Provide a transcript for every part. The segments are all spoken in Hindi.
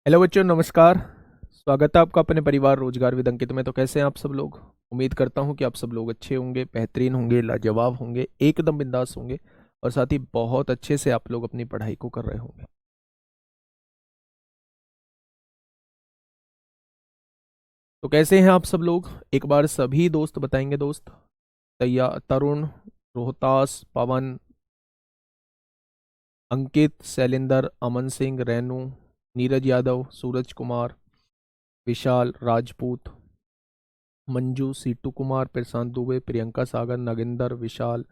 हेलो बच्चों, नमस्कार। स्वागत है आपका अपने परिवार रोजगार विद अंकित में। तो कैसे हैं आप सब लोग? उम्मीद करता हूं कि आप सब लोग अच्छे होंगे, बेहतरीन होंगे, लाजवाब होंगे, एकदम बिंदास होंगे और साथ ही बहुत अच्छे से आप लोग अपनी पढ़ाई को कर रहे होंगे। तो कैसे हैं आप सब लोग? एक बार सभी दोस्त बताएंगे। दोस्त तैयार? तरुण, रोहतास, पवन, अंकित, शैलेंद्र, अमन सिंह, रेनू, नीरज यादव, सूरज कुमार, विशाल राजपूत, मंजू, सीटू कुमार, प्रशांत दुबे, प्रियंका सागर, नगेंद्र, विशाल,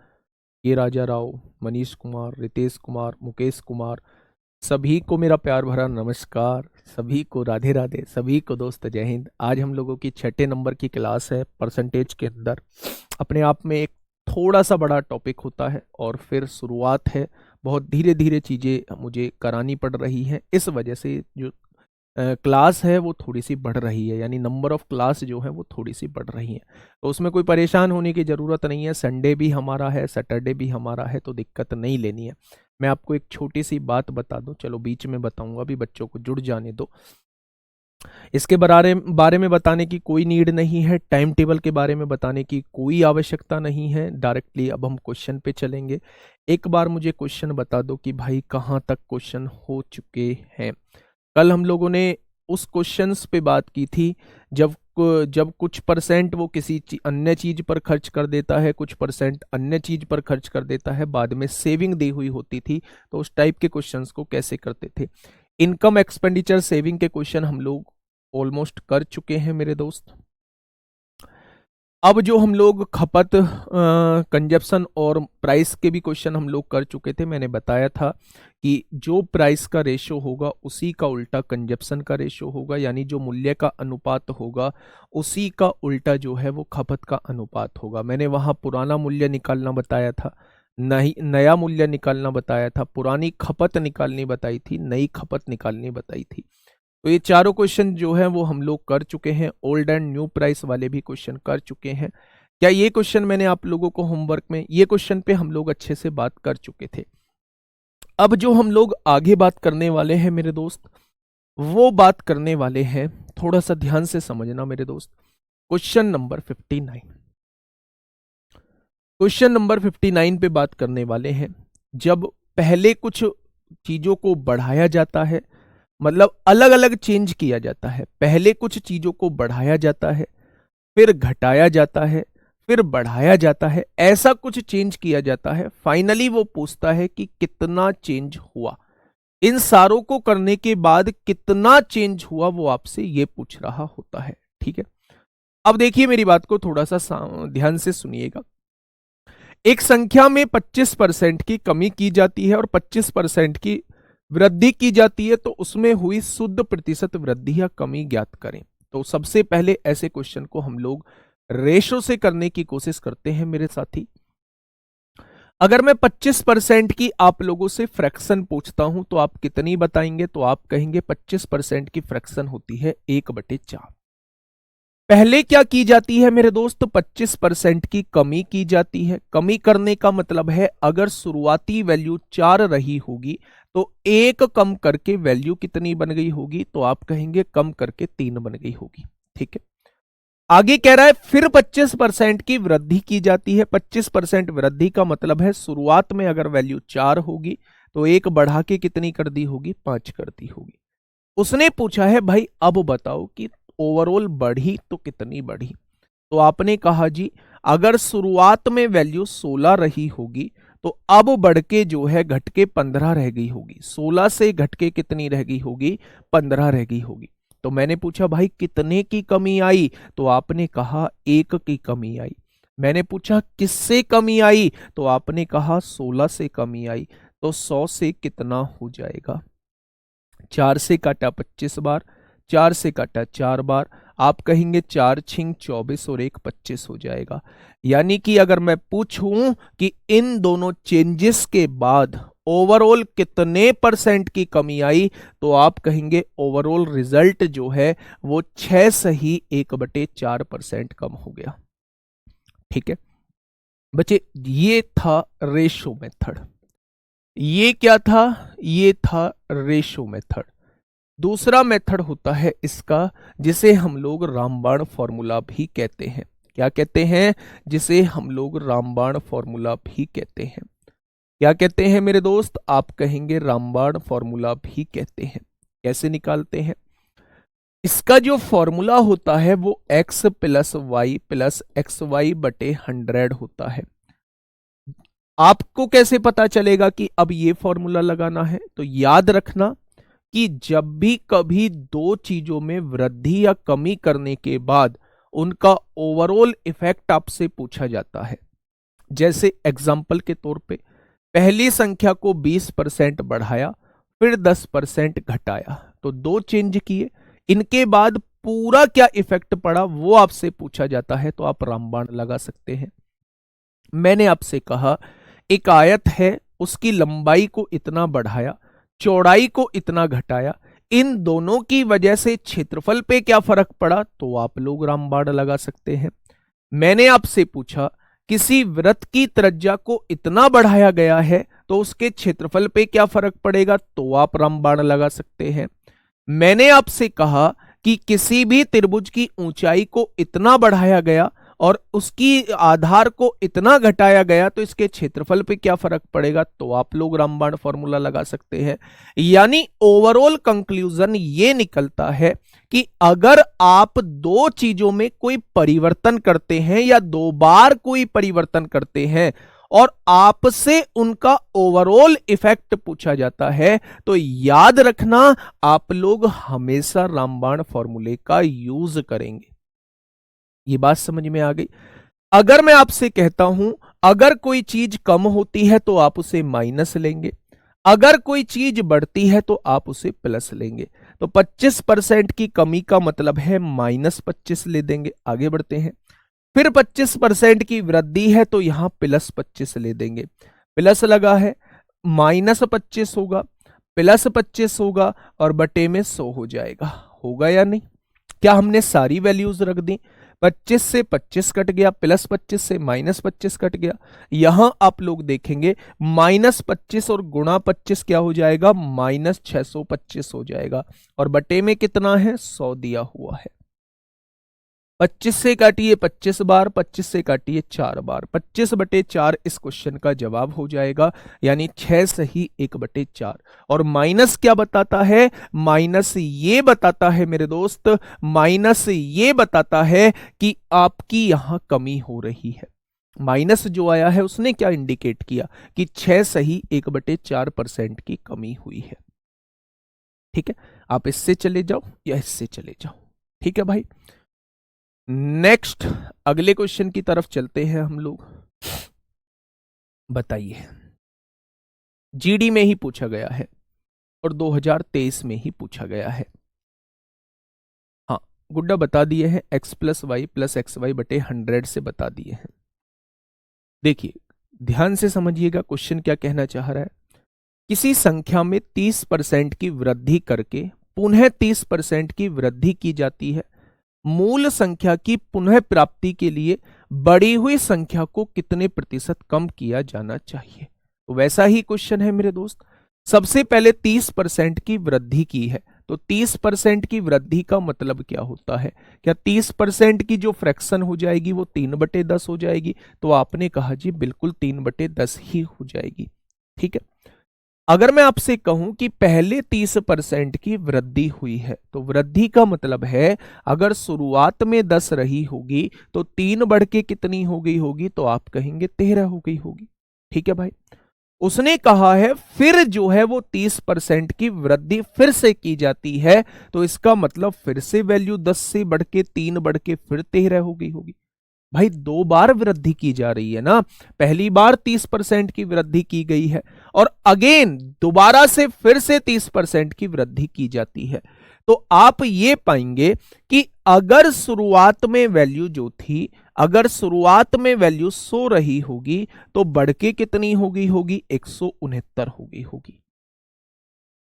के राजा राव, मनीष कुमार, रितेश कुमार, मुकेश कुमार, सभी को मेरा प्यार भरा नमस्कार। सभी को राधे राधे। सभी को दोस्त जय हिंद। आज हम लोगों की छठे नंबर की क्लास है। परसेंटेज के अंदर अपने आप में एक थोड़ा सा बड़ा टॉपिक होता है और फिर शुरुआत है। बहुत धीरे धीरे चीज़ें मुझे करानी पड़ रही हैं, इस वजह से जो क्लास है वो थोड़ी सी बढ़ रही है, यानी नंबर ऑफ क्लास जो है वो थोड़ी सी बढ़ रही है। तो उसमें कोई परेशान होने की ज़रूरत नहीं है। संडे भी हमारा है, सैटरडे भी हमारा है, तो दिक्कत नहीं लेनी है। मैं आपको एक छोटी सी बात बता दूं, चलो बीच में बताऊंगा, अभी बच्चों को जुड़ जाने दो। इसके बारे में बताने की कोई नीड नहीं है, टाइम टेबल के बारे में बताने की कोई आवश्यकता नहीं है। डायरेक्टली अब हम क्वेश्चन पे चलेंगे। एक बार मुझे क्वेश्चन बता दो कि भाई कहाँ तक क्वेश्चन हो चुके हैं। कल हम लोगों ने उस क्वेश्चंस पे बात की थी जब जब कुछ परसेंट वो किसी अन्य चीज पर खर्च कर देता है, कुछ परसेंट अन्य चीज पर खर्च कर देता है, बाद में सेविंग दी हुई होती थी, तो उस टाइप के क्वेश्चंस को कैसे करते थे। इनकम एक्सपेंडिचर सेविंग के क्वेश्चन हम लोग ऑलमोस्ट कर चुके हैं मेरे दोस्त। अब जो हम लोग खपत, कंजप्शन और प्राइस के भी क्वेश्चन हम लोग कर चुके थे। मैंने बताया था कि जो प्राइस का रेशो होगा उसी का उल्टा कंजप्शन का रेशो होगा, यानी जो मूल्य का अनुपात होगा उसी का उल्टा जो है वो खपत का अनुपात होगा। मैंने वहां पुराना मूल्य निकालना बताया था, नहीं नया मूल्य निकालना बताया था, पुरानी खपत निकालनी बताई थी, नई खपत निकालनी बताई थी। तो ये चारों क्वेश्चन जो है वो हम लोग कर चुके हैं। ओल्ड एंड न्यू प्राइस वाले भी क्वेश्चन कर चुके हैं। क्या ये क्वेश्चन मैंने आप लोगों को होमवर्क में, ये क्वेश्चन पे हम लोग अच्छे से बात कर चुके थे। अब जो हम लोग आगे बात करने वाले हैं मेरे दोस्त, वो बात करने वाले हैं, थोड़ा सा ध्यान से समझना मेरे दोस्त। क्वेश्चन नंबर 59, क्वेश्चन नंबर 59 पे बात करने वाले हैं। जब पहले कुछ चीजों को बढ़ाया जाता है, मतलब अलग अलग चेंज किया जाता है, पहले कुछ चीजों को बढ़ाया जाता है, फिर घटाया जाता है, फिर बढ़ाया जाता है, ऐसा कुछ चेंज किया जाता है, फाइनली वो पूछता है कि कितना चेंज हुआ। इन सारों को करने के बाद कितना चेंज हुआ वो आपसे ये पूछ रहा होता है। ठीक है, अब देखिए मेरी बात को थोड़ा सा ध्यान से सुनिएगा। एक संख्या में 25% की कमी की जाती है और 25% की वृद्धि की जाती है, तो उसमें हुई शुद्ध प्रतिशत वृद्धि या कमी ज्ञात करें। तो सबसे पहले ऐसे क्वेश्चन को हम लोग रेशो से करने की कोशिश करते हैं मेरे साथी। अगर मैं 25% की आप लोगों से फ्रैक्शन पूछता हूं तो आप कितनी बताएंगे? तो आप कहेंगे 25% की फ्रैक्शन होती है 1/4। पहले क्या की जाती है मेरे दोस्त? 25% की कमी की जाती है। कमी करने का मतलब है अगर शुरुआती वैल्यू 4 रही होगी तो एक कम करके वैल्यू कितनी बन गई होगी? तो आप कहेंगे कम करके 3 बन गई होगी। ठीक है, आगे कह रहा है फिर 25% की वृद्धि की जाती है। 25% वृद्धि का मतलब है शुरुआत में अगर वैल्यू 4 होगी तो एक बढ़ा के कितनी कर दी होगी? 5 कर दी होगी। उसने पूछा है भाई अब बताओ कि ओवरऑल बढ़ी तो कितनी बढ़ी? तो आपने कहा जी अगर शुरुआत में वैल्यू 16 रही होगी तो अब बढ़ के जो है घट के 15 रह गई होगी। 16 से घट के कितनी रह गई होगी? 15 रह गई होगी। तो मैंने पूछा भाई कितने की कमी आई? तो आपने कहा 1 की कमी आई। मैंने पूछा किससे कमी आई? तो आपने कहा 16 से कमी आई। तो 100 से कितना हो जाएगा? 4 से काटा 25 बार, 4 से काटा 4 बार, आप कहेंगे 4 छिंग 24 और 1 25 हो जाएगा। यानी कि अगर मैं पूछूं कि इन दोनों चेंजेस के बाद ओवरऑल कितने परसेंट की कमी आई, तो आप कहेंगे ओवरऑल रिजल्ट जो है वो 6 सही 1/4% कम हो गया। ठीक है बच्चे, ये था रेशो मेथड। ये क्या था? ये था रेशो मेथड। दूसरा मेथड होता है इसका, जिसे हम लोग रामबाण फॉर्मूला भी कहते हैं। क्या कहते हैं? जिसे हम लोग रामबाण फॉर्मूला भी कहते हैं। क्या कहते हैं मेरे दोस्त? आप कहेंगे रामबाण फॉर्मूला भी कहते हैं। कैसे निकालते हैं? इसका जो फॉर्मूला होता है वो x plus Y plus X Y बटे 100 होता है। आपको कैसे पता चलेगा कि अब ये फॉर्मूला लगाना है? तो याद रखना कि जब भी कभी दो चीजों में वृद्धि या कमी करने के बाद उनका ओवरऑल इफेक्ट आपसे पूछा जाता है, जैसे एग्जाम्पल के तौर पे पहली संख्या को 20% बढ़ाया फिर 10% घटाया, तो दो चेंज किए, इनके बाद पूरा क्या इफेक्ट पड़ा वो आपसे पूछा जाता है, तो आप रामबाण लगा सकते हैं। मैंने आपसे कहा एक आयत है, उसकी लंबाई को इतना बढ़ाया, चौड़ाई को इतना घटाया, इन दोनों की वजह से क्षेत्रफल पे क्या फर्क पड़ा, तो आप लोग रामबाण लगा सकते हैं। मैंने आपसे पूछा किसी वृत्त की त्रिज्या को इतना बढ़ाया गया है तो उसके क्षेत्रफल पे क्या फर्क पड़ेगा, तो आप रामबाण लगा सकते हैं। मैंने आपसे कहा कि किसी भी त्रिभुज की ऊंचाई को इतना बढ़ाया गया और उसकी आधार को इतना घटाया गया तो इसके क्षेत्रफल पे क्या फर्क पड़ेगा, तो आप लोग रामबाण फॉर्मूला लगा सकते हैं। यानी ओवरऑल कंक्लूजन ये निकलता है कि अगर आप दो चीजों में कोई परिवर्तन करते हैं या दो बार कोई परिवर्तन करते हैं और आपसे उनका ओवरऑल इफेक्ट पूछा जाता है, तो याद रखना आप लोग हमेशा रामबाण फॉर्मूले का यूज करेंगे। ये बात समझ में आ गई? अगर मैं आपसे कहता हूं अगर कोई चीज कम होती है तो आप उसे माइनस लेंगे, अगर कोई चीज बढ़ती है तो आप उसे प्लस लेंगे, तो 25% की कमी का मतलब है -25 ले देंगे। आगे बढ़ते हैं। फिर 25% की वृद्धि है तो यहां +25 ले देंगे। प्लस लगा है, -25 होगा, +25 होगा और बटे में 100 हो जाएगा। होगा या नहीं? क्या हमने सारी वैल्यूज रख दी? 25 से 25 कट गया, +25 से -25 कट गया। यहां आप लोग देखेंगे -25 और गुणा 25 क्या हो जाएगा, -625 हो जाएगा और बटे में कितना है, 100 दिया हुआ है। 25 से काटिए 25 बार, 25 से काटिए 4 बार, 25/4 इस क्वेश्चन का जवाब हो जाएगा, यानी 6 सही 1/4। और माइनस क्या बताता है? माइनस ये बताता है मेरे दोस्त, माइनस ये बताता है कि आपकी यहां कमी हो रही है। माइनस जो आया है उसने क्या इंडिकेट किया कि 6 सही 1/4% की कमी हुई है। ठीक है, आप इससे चले जाओ या इससे चले जाओ। ठीक है भाई, नेक्स्ट अगले क्वेश्चन की तरफ चलते हैं हम लोग। बताइए, जीडी में ही पूछा गया है और 2023 में ही पूछा गया है। हाँ, गुड्डा बता दिए हैं, x plus Y plus X Y बटे 100 से बता दिए हैं। देखिए ध्यान से समझिएगा क्वेश्चन क्या कहना चाह रहा है। किसी संख्या में 30% की वृद्धि करके पुनः 30% की वृद्धि की जाती है। मूल संख्या की पुनः प्राप्ति के लिए बढ़ी हुई संख्या को कितने प्रतिशत कम किया जाना चाहिए? तो वैसा ही क्वेश्चन है मेरे दोस्त। सबसे पहले 30% की वृद्धि की है, तो 30% की वृद्धि का मतलब क्या होता है? क्या 30% की जो फ्रैक्शन हो जाएगी वो 3/10 हो जाएगी? तो आपने कहा जी बिल्कुल 3/10 ही हो जाएगी। ठीक है, अगर मैं आपसे कहूं कि पहले 30% की वृद्धि हुई है, तो वृद्धि का मतलब है अगर शुरुआत में 10 रही होगी तो 3 बढ़ के कितनी हो गई होगी, तो आप कहेंगे 13 हो गई होगी। ठीक है भाई, उसने कहा है फिर जो है वो 30% की वृद्धि फिर से की जाती है, तो इसका मतलब फिर से वैल्यू 10 से बढ़ के 3 बढ़ के फिर 13 हो गई होगी। भाई दो बार वृद्धि की जा रही है ना, पहली बार 30% की वृद्धि की गई है और अगेन दोबारा से फिर से 30% की वृद्धि की जाती है। तो आप ये पाएंगे कि अगर शुरुआत में वैल्यू जो थी, अगर शुरुआत में वैल्यू 100 रही होगी तो बढ़ के कितनी हो गई होगी, 169 हो गई होगी।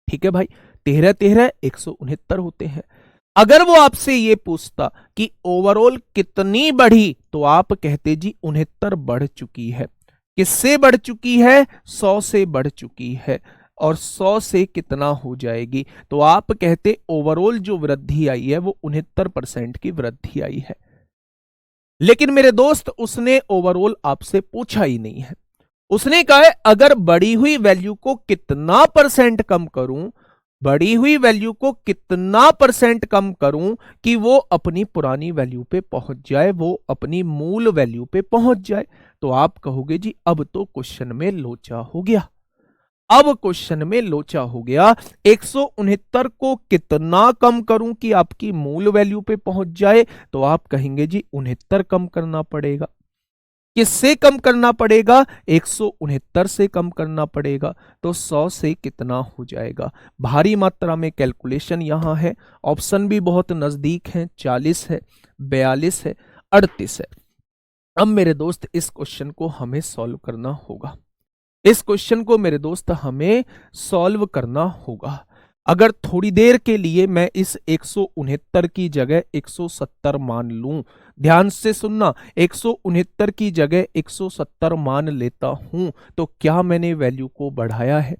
ठीक है भाई, 13 13 169 होते हैं। अगर वो आपसे ये पूछता कि ओवरऑल कितनी बढ़ी, तो आप कहते जी 69 बढ़ चुकी है। किससे बढ़ चुकी है? 100 से बढ़ चुकी है। और 100 से कितना हो जाएगी। तो आप कहते ओवरऑल जो वृद्धि आई है वो 69% की वृद्धि आई है। लेकिन मेरे दोस्त उसने ओवरऑल आपसे पूछा ही नहीं है। उसने कहा है अगर बढ़ी हुई वैल्यू को कितना परसेंट कम करूं, बढ़ी हुई वैल्यू को कितना परसेंट कम करूं कि वो अपनी पुरानी वैल्यू पे पहुंच जाए, वो अपनी मूल वैल्यू पे पहुंच जाए। तो आप कहोगे जी अब तो क्वेश्चन में लोचा हो गया। अब क्वेश्चन में लोचा हो गया। 169 को कितना कम करूं कि आपकी मूल वैल्यू पे पहुंच जाए। तो आप कहेंगे जी 69 कम करना पड़ेगा। किससे कम करना पड़ेगा? 169 से कम करना पड़ेगा। तो 100 से कितना हो जाएगा? भारी मात्रा में कैलकुलेशन यहां है, ऑप्शन भी बहुत नजदीक है, 40 है, 42 है, 38 है। अब मेरे दोस्त इस क्वेश्चन को हमें सॉल्व करना होगा। इस क्वेश्चन को मेरे दोस्त हमें सॉल्व करना होगा। अगर थोड़ी देर के लिए मैं इस 169 की जगह 170 मान लूं, ध्यान से सुनना, 169 की जगह 170 मान लेता हूं, तो क्या मैंने वैल्यू को बढ़ाया है?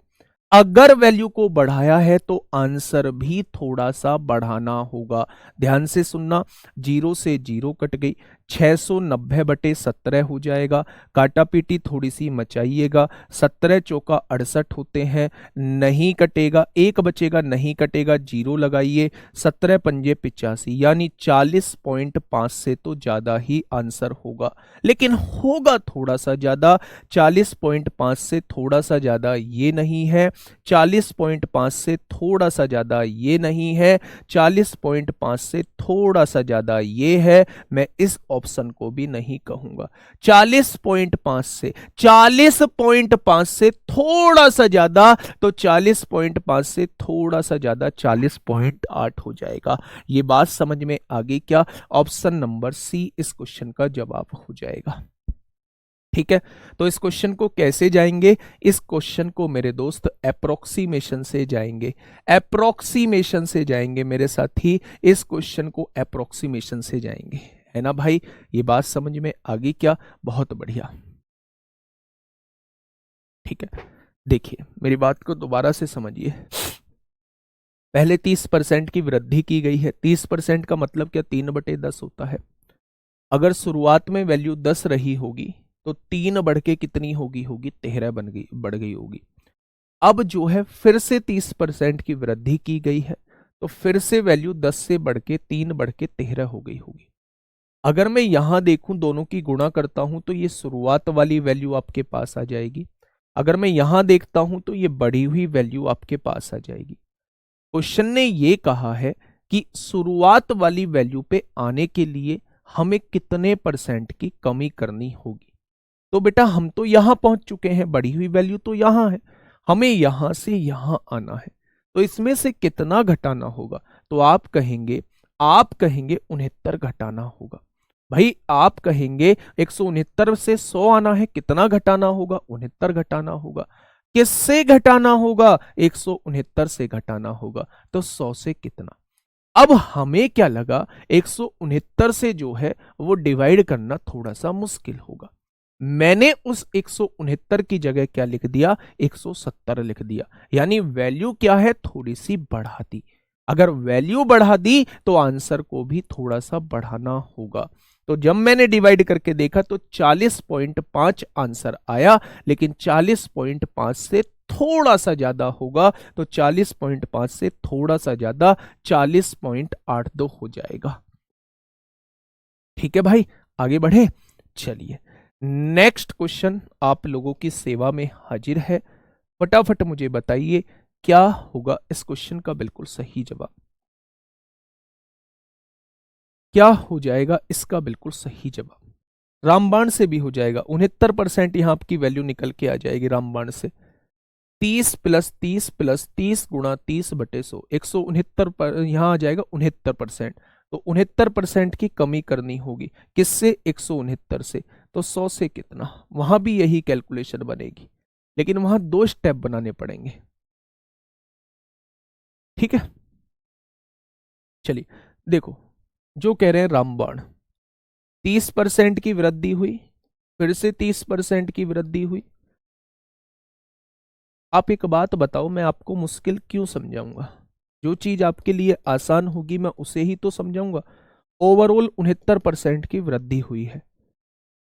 अगर वैल्यू को बढ़ाया है तो आंसर भी थोड़ा सा बढ़ाना होगा। ध्यान से सुनना, 0 से 0 कट गई, 690/17 हो जाएगा। काटा पीटी थोड़ी सी मचाइएगा, 17 चौका 68 होते हैं, नहीं कटेगा, एक बचेगा, नहीं कटेगा, 0 लगाइए, 17 पंजे 85, यानी 40.5 से तो ज्यादा ही आंसर होगा। लेकिन होगा थोड़ा सा ज्यादा, 40.5 से थोड़ा सा ज्यादा ये नहीं है, 40.5 से थोड़ा सा ज्यादा ये नहीं है, 40.5 से थोड़ा सा ज्यादा ये है। मैं इस ऑप्शन को भी नहीं कहूंगा। 40.5 से थोड़ा सा ज्यादा, तो 40.5 से थोड़ा सा ज्यादा 40.8 हो जाएगा। ये बात समझ में आ गई क्या? ऑप्शन नंबर सी इस क्वेश्चन का जवाब हो जाएगा। ठीक है, तो इस क्वेश्चन को कैसे जाएंगे? इस क्वेश्चन को मेरे दोस्त अप्रोक्सीमेशन से जाएंगे, अप्रोक्सीमेशन से जाएंगे मेरे साथी। इस क्वेश्चन को अप्रोक्सीमेशन से जाएंगे, है ना भाई? ये बात समझ में आ गई क्या? बहुत बढ़िया। ठीक है, देखिए मेरी बात को दोबारा से समझिए। पहले 30% की वृद्धि की गई है। 30% का मतलब क्या? 3/10 होता है। अगर शुरुआत में वैल्यू 10 रही होगी तो 3 बढ़ के कितनी होगी? 13 बन गई, बढ़ गई होगी। अब जो है फिर से 30% की वृद्धि की गई है, तो फिर से वैल्यू 10 से बढ़ के 3 बढ़ के 13 हो गई होगी। अगर मैं यहां देखूं, दोनों की गुणा करता हूं, तो ये शुरुआत वाली वैल्यू आपके पास आ जाएगी। अगर मैं यहां देखता हूं तो ये बढ़ी हुई वैल्यू आपके पास आ जाएगी। क्वेश्चन ने ये कहा है कि शुरुआत वाली वैल्यू पे आने के लिए हमें कितने परसेंट की कमी करनी होगी। तो बेटा हम तो यहां पहुंच चुके हैं, बढ़ी हुई वैल्यू तो यहां है, हमें यहां से यहां आना है, तो इसमें से कितना घटाना होगा? तो आप कहेंगे 69 घटाना होगा। भाई आप कहेंगे 169 से 100 आना है, कितना घटाना होगा? 69 घटाना होगा। किससे घटाना होगा? 169 से घटाना होगा। तो 100 से कितना? अब हमें क्या लगा, 169 से जो है वो डिवाइड करना थोड़ा सा मुश्किल होगा। मैंने उस 169 की जगह क्या लिख दिया? 170 लिख दिया। यानी वैल्यू क्या है? थोड़ी सी बढ़ा दी। अगर वैल्यू बढ़ा दी तो आंसर को भी थोड़ा सा बढ़ाना होगा। तो जब मैंने डिवाइड करके देखा तो 40.5 आंसर आया, लेकिन 40.5 से थोड़ा सा ज्यादा होगा, तो 40.5 से थोड़ा सा ज्यादा 40.82 हो जाएगा। ठीक है भाई, आगे बढ़े। चलिए नेक्स्ट क्वेश्चन आप लोगों की सेवा में हाजिर है। फटाफट मुझे बताइए क्या होगा इस क्वेश्चन का बिल्कुल सही जवाब? क्या हो जाएगा इसका बिल्कुल सही जवाब? रामबाण से भी हो जाएगा। 69% यहां आपकी वैल्यू निकल के आ जाएगी रामबाण से। 30 + 30 + 30 गुणा 30/100, 169 पर यहां आ जाएगा 69%। तो 69% की कमी करनी होगी। किससे? 169 से। तो 100 से कितना? वहां भी यही कैलकुलेशन बनेगी, लेकिन वहां 2 स्टेप बनाने पड़ेंगे। ठीक है, चलिए देखो, जो कह रहे हैं रामबाण, 30% की वृद्धि हुई, फिर से 30% की वृद्धि हुई, आप एक बात बताओ, मैं आपको मुश्किल क्यों समझाऊंगा? जो चीज आपके लिए आसान होगी मैं उसे ही तो समझाऊंगा। ओवरऑल 69% की वृद्धि हुई है।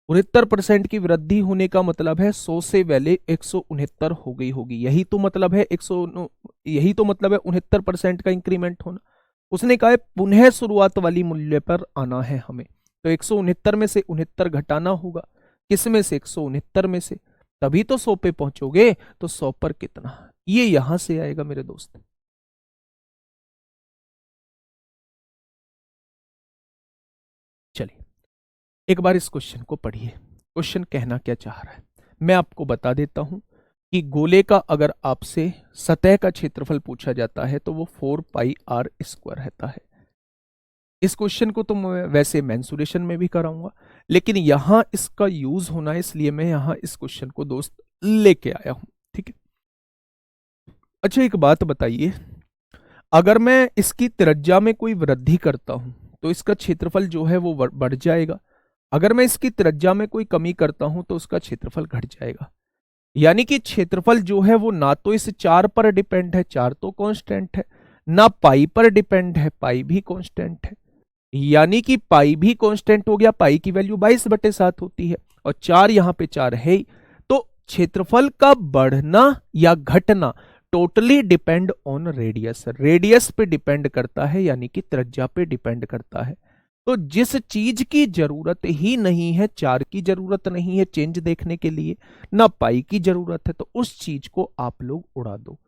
69% की वृद्धि होने का मतलब है 100 से वैल्यू 169 हो गई होगी। यही तो मतलब है 69% का इंक्रीमेंट होना। उसने कहा है पुनः शुरुआत वाली मूल्य पर आना है हमें, तो 169 में से 69 घटाना होगा। किस में से? 169 में से, तभी तो 100 पे पहुंचोगे। तो 100 पर कितना, ये यहां से आएगा मेरे दोस्त। चलिए एक बार इस क्वेश्चन को पढ़िए। क्वेश्चन कहना क्या चाह रहा है मैं आपको बता देता हूं कि गोले का अगर आपसे सतह का क्षेत्रफल पूछा जाता है तो वो 4πr² रहता है। इस क्वेश्चन को तो मैं वैसे मेंसुरेशन में भी कराऊंगा, लेकिन यहां इसका यूज होना है, इसलिए मैं यहां इस क्वेश्चन को दोस्त लेके आया हूं। ठीक है, अच्छा एक बात बताइए, अगर मैं इसकी त्रिज्या में कोई वृद्धि करता हूं तो इसका क्षेत्रफल जो है वो बढ़ जाएगा। अगर मैं इसकी त्रिज्या में कोई कमी करता हूं तो उसका क्षेत्रफल घट जाएगा। यानी कि क्षेत्रफल जो है वो ना तो इस 4 पर डिपेंड है, 4 तो कांस्टेंट है, ना पाई पर डिपेंड है, पाई भी कांस्टेंट है। यानी कि पाई भी कांस्टेंट हो गया, पाई की वैल्यू 22/7 होती है, और 4 यहां पे 4 है ही। तो क्षेत्रफल का बढ़ना या घटना totally depend on radius, radius पे डिपेंड करता है, यानी कि त्रिज्या पे डिपेंड करता है। तो जिस चीज की जरूरत ही नहीं है, 4 की जरूरत नहीं है चेंज देखने के लिए, ना पाई की जरूरत है, तो उस चीज को आप लोग उड़ा दो।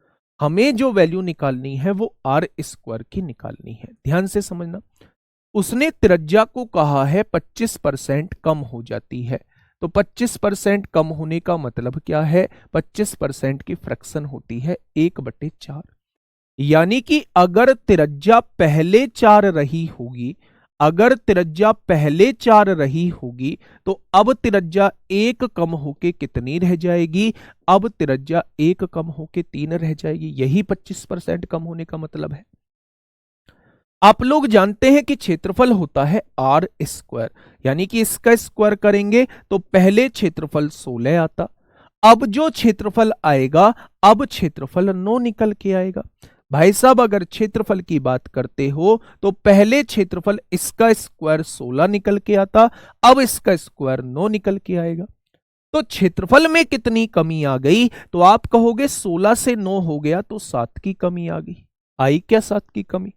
हमें जो वैल्यू निकालनी है वो r² की निकालनी है। ध्यान से समझना, उसने त्रिज्या को कहा है 25% कम हो जाती है, तो 25% कम होने का मतलब क्या है? 25% की फ्रैक्शन होती है 1/4। यानी कि अगर त्रिज्या पहले 4 रही होगी, अगर त्रिज्या पहले 4 रही होगी, तो अब त्रिज्या 1 कम होके कितनी रह जाएगी? अब त्रिज्या 1 कम होके 3 रह जाएगी। यही 25% कम होने का मतलब है। आप लोग जानते हैं कि क्षेत्रफल होता है r², यानी कि इसका स्क्वायर करेंगे तो पहले क्षेत्रफल 16 आता, अब जो क्षेत्रफल आएगा, अब क्षेत्रफल 9 निकल के आएगा। भाई साहब अगर क्षेत्रफल की बात करते हो तो पहले क्षेत्रफल इसका स्क्वायर 16 निकल के आता, अब इसका स्क्वायर 9 निकल के आएगा। तो क्षेत्रफल में कितनी कमी आ गई? तो आप कहोगे 16 से 9 हो गया तो 7 की कमी आ गई। आई क्या 7 की कमी?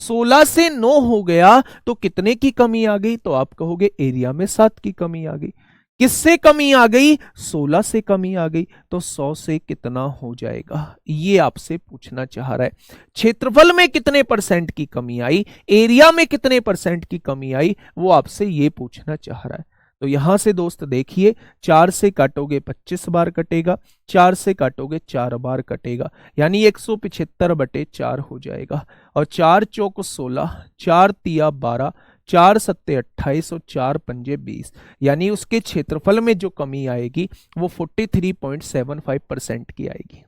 16 से 9 हो गया तो कितने की कमी आ गई? तो आप कहोगे एरिया में 7 की कमी आ गई। किससे कमी आ गई? 16 से कमी आ गई। तो 100 से कितना हो जाएगा? ये आपसे पूछना चाह रहा है। क्षेत्रफल में कितने परसेंट की कमी आई, एरिया में कितने परसेंट की कमी आई, वो आपसे ये पूछना चाह रहा है। तो यहां से दोस्त देखिए, 4 से काटोगे 25 बार कटेगा, 4 से काटोगे 4 बार कटेगा, यानी 175/4 हो जाएगा। और 4 चौक 16, 4 तिया 12, 4 सत्ते 28 और 4 पंजे 20, यानी उसके क्षेत्रफल में जो कमी आएगी वो 43.75% की आएगी।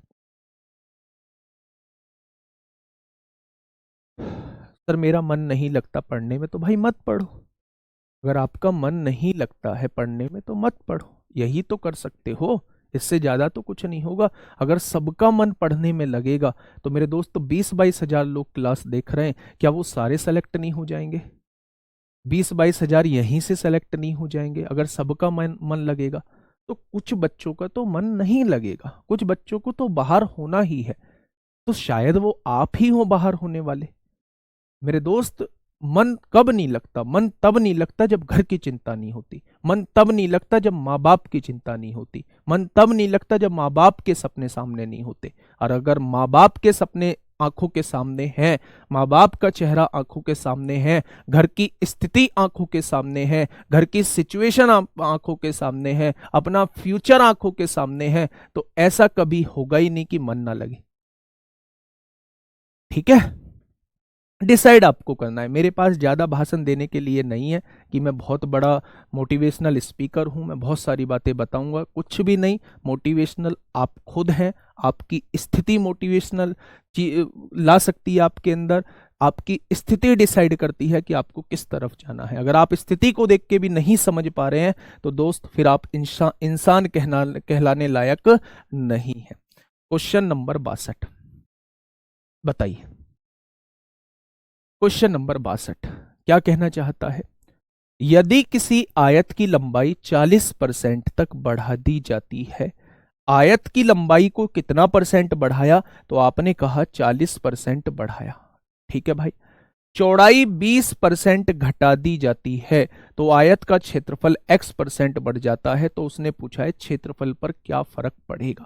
सर मेरा मन नहीं लगता पढ़ने में, तो भाई मत पढ़ो। अगर आपका मन नहीं लगता है पढ़ने में तो मत पढ़ो, यही तो कर सकते हो, इससे ज्यादा तो कुछ नहीं होगा। अगर सबका मन पढ़ने में लगेगा तो मेरे दोस्त 20-22 हजार लोग क्लास देख रहे हैं, क्या वो सारे सेलेक्ट नहीं हो जाएंगे? 20-22 हजार यहीं से सेलेक्ट नहीं हो जाएंगे अगर सबका मन लगेगा? तो कुछ बच्चों का तो मन नहीं लगेगा, कुछ बच्चों को तो बाहर होना ही है, तो शायद वो आप ही हो बाहर होने वाले। मेरे दोस्त मन कब नहीं लगता? मन तब नहीं लगता जब घर की चिंता नहीं होती, मन तब नहीं लगता जब माँ बाप की चिंता नहीं होती, मन तब नहीं लगता जब माँ बाप के सपने सामने नहीं होते। और अगर माँ बाप के सपने आंखों के सामने हैं, माँ बाप का चेहरा आंखों के सामने है, घर की स्थिति आंखों के सामने है, घर की सिचुएशन आंखों के सामने है, अपना फ्यूचर आंखों के सामने है, तो ऐसा कभी होगा ही नहीं कि मन ना लगे। ठीक है, डिसाइड आपको करना है। मेरे पास ज़्यादा भाषण देने के लिए नहीं है कि मैं बहुत बड़ा मोटिवेशनल स्पीकर हूं, मैं बहुत सारी बातें बताऊंगा, कुछ भी नहीं। मोटिवेशनल आप खुद हैं, आपकी स्थिति मोटिवेशनल ला सकती है आपके अंदर। आपकी स्थिति डिसाइड करती है कि आपको किस तरफ जाना है। अगर आप स्थिति को देख के भी नहीं समझ पा रहे हैं तो दोस्त फिर आप इंसान कहलाने लायक नहीं है। क्वेश्चन नंबर 62 बताइए। क्वेश्चन नंबर 62 क्या कहना चाहता है? यदि किसी आयत की लंबाई 40% तक बढ़ा दी जाती है, आयत की लंबाई को कितना परसेंट बढ़ाया? तो आपने कहा 40% बढ़ाया। ठीक है भाई। चौड़ाई 20% घटा दी जाती है तो आयत का क्षेत्रफल x% बढ़ जाता है। तो उसने पूछा है क्षेत्रफल पर क्या फर्क पड़ेगा।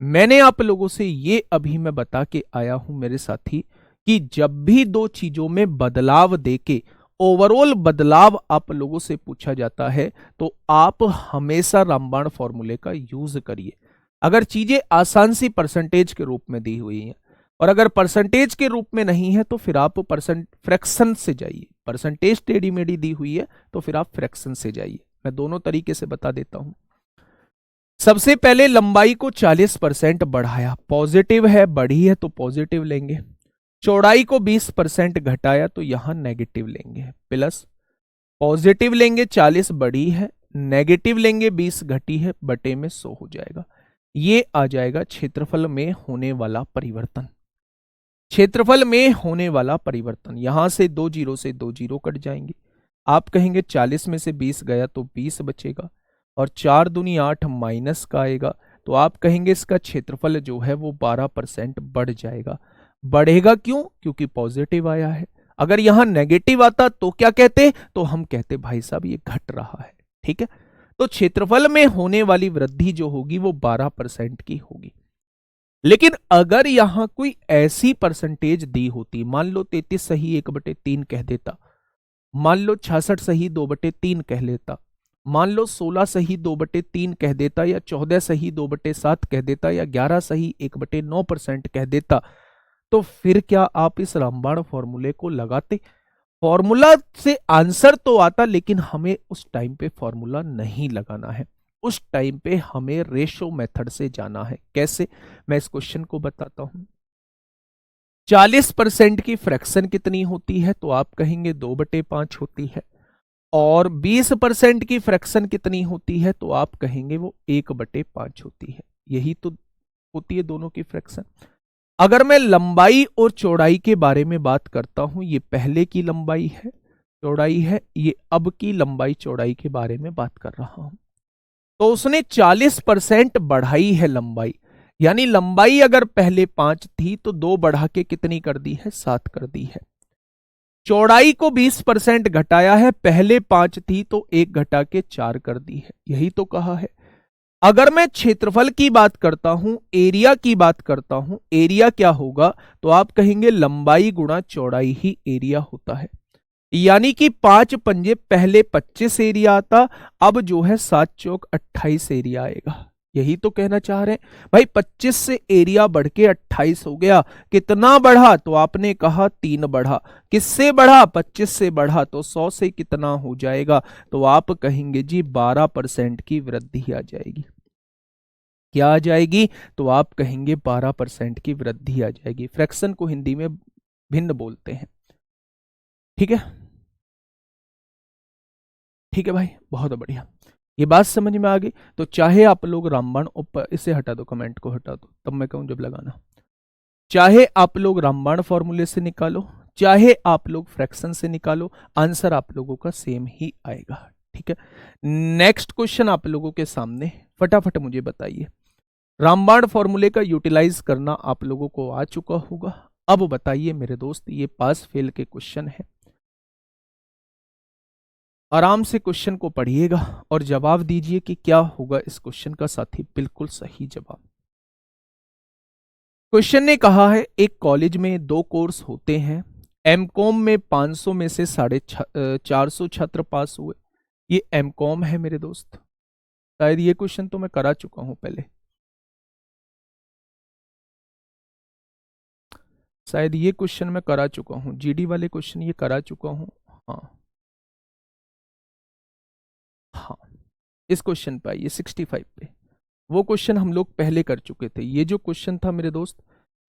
मैंने आप लोगों से ये अभी मैं बता के आया हूं मेरे साथी कि जब भी दो चीजों में बदलाव देके ओवरऑल बदलाव आप लोगों से पूछा जाता है तो आप हमेशा रामबाण फॉर्मूले का यूज करिए। अगर चीजें आसान सी परसेंटेज के रूप में दी हुई हैं और अगर परसेंटेज के रूप में नहीं है तो फिर आप फ्रैक्शन से जाइए। परसेंटेज टेढ़ी मेढ़ी दी हुई है तो फिर आप फ्रैक्शन से जाइए। मैं दोनों तरीके से बता देता हूं। सबसे पहले लंबाई को 40% बढ़ाया, पॉजिटिव है, बढ़ी है तो पॉजिटिव लेंगे। चौड़ाई को 20% घटाया तो यहां नेगेटिव लेंगे। प्लस पॉजिटिव लेंगे 40 बढ़ी है, नेगेटिव लेंगे 20 घटी है, बटे में 100 हो जाएगा। ये आ जाएगा क्षेत्रफल में होने वाला परिवर्तन। क्षेत्रफल में होने वाला परिवर्तन, यहां से 2 जीरो से 2 जीरो कट जाएंगे। आप कहेंगे 40 में से 20 गया तो 20 बचेगा और 4 दूनी 8 माइनस का आएगा तो आप कहेंगे इसका क्षेत्रफल जो है वो 12% बढ़ जाएगा। बढ़ेगा क्यों? क्योंकि पॉजिटिव आया है। अगर यहां नेगेटिव आता तो क्या कहते? तो हम कहते भाई साहब ये घट रहा है। ठीक है। तो क्षेत्रफल में होने वाली वृद्धि जो होगी वो 12% की होगी। लेकिन अगर यहां कोई ऐसी परसेंटेज दी होती, मान लो 33 सही 1/3 कह देता, मान लो 66 सही 2/3 कह लेता, मान लो 16 सही 2/3 कह देता, या 14 सही 2/7 कह देता, या 11 सही 1/9% कह देता, तो फिर क्या आप इस रामबाण फॉर्मूले को लगाते? फॉर्मूला से आंसर तो आता लेकिन हमें उस टाइम पे फॉर्मूला नहीं लगाना है। उस टाइम पे हमें रेशो मेथड से जाना है। कैसे? मैं इस क्वेश्चन को बताता हूं। 40% की फ्रैक्शन कितनी होती है? तो आप कहेंगे 2/5 होती है। और 20% की फ्रैक्शन कितनी होती है? तो आप कहेंगे वो 1/5 होती है। यही तो होती है दोनों की फ्रैक्शन। अगर मैं लंबाई और चौड़ाई के बारे में बात करता हूं, ये पहले की लंबाई है चौड़ाई है, ये अब की लंबाई चौड़ाई के बारे में बात कर रहा हूं। तो उसने 40% बढ़ाई है लंबाई, यानी लंबाई अगर पहले 5 थी तो 2 बढ़ा के कितनी कर दी है? 7 कर दी है। चौड़ाई को 20% घटाया है, पहले 5 थी तो 1 घटा के 4 कर दी है। यही तो कहा है। अगर मैं क्षेत्रफल की बात करता हूं, एरिया की बात करता हूं, एरिया क्या होगा? तो आप कहेंगे लंबाई गुणा चौड़ाई ही एरिया होता है। यानी कि 5 पंजे पहले 25 एरिया आता, अब जो है 7 चौक 28 एरिया आएगा। यही तो कहना चाह रहे हैं भाई। 25 से एरिया बढ़ के 28 हो गया। कितना बढ़ा? तो आपने कहा 3 बढ़ा। किससे बढ़ा? 25 से बढ़ा। तो 100 से कितना हो जाएगा? तो आप कहेंगे जी 12% की वृद्धि आ जाएगी। क्या आ जाएगी? तो आप कहेंगे 12% की वृद्धि आ जाएगी। फ्रैक्शन को हिंदी में भिन्न बोलते हैं। ठीक है। ठीक है भाई, बहुत बढ़िया। ये बात समझ में आ गई। तो चाहे आप लोग रामबाण, इसे हटा दो, कमेंट को हटा दो, तब मैं कहूं जब लगाना। चाहे आप लोग रामबाण फॉर्मूले से निकालो, चाहे आप लोग फ्रैक्शन से निकालो, आंसर आप लोगों का सेम ही आएगा। ठीक है। नेक्स्ट क्वेश्चन आप लोगों के सामने, फटाफट मुझे बताइए। रामबाण फॉर्मूले का यूटिलाइज करना आप लोगों को आ चुका होगा। अब बताइए मेरे दोस्त, ये पास फेल के क्वेश्चन है। आराम से क्वेश्चन को पढ़िएगा और जवाब दीजिए कि क्या होगा इस क्वेश्चन का साथी। बिल्कुल सही जवाब। क्वेश्चन ने कहा है एक कॉलेज में 2 कोर्स होते हैं। एमकॉम में 500 में से 450 छात्र पास हुए। ये एमकॉम है मेरे दोस्त। शायद ये क्वेश्चन तो मैं करा चुका हूं पहले। शायद ये क्वेश्चन मैं करा चुका हूं, जीडी वाले क्वेश्चन ये करा चुका हूं। हाँ हाँ, इस क्वेश्चन पे आइए 65 पे। वो क्वेश्चन हम लोग पहले कर चुके थे। ये जो क्वेश्चन था मेरे दोस्त,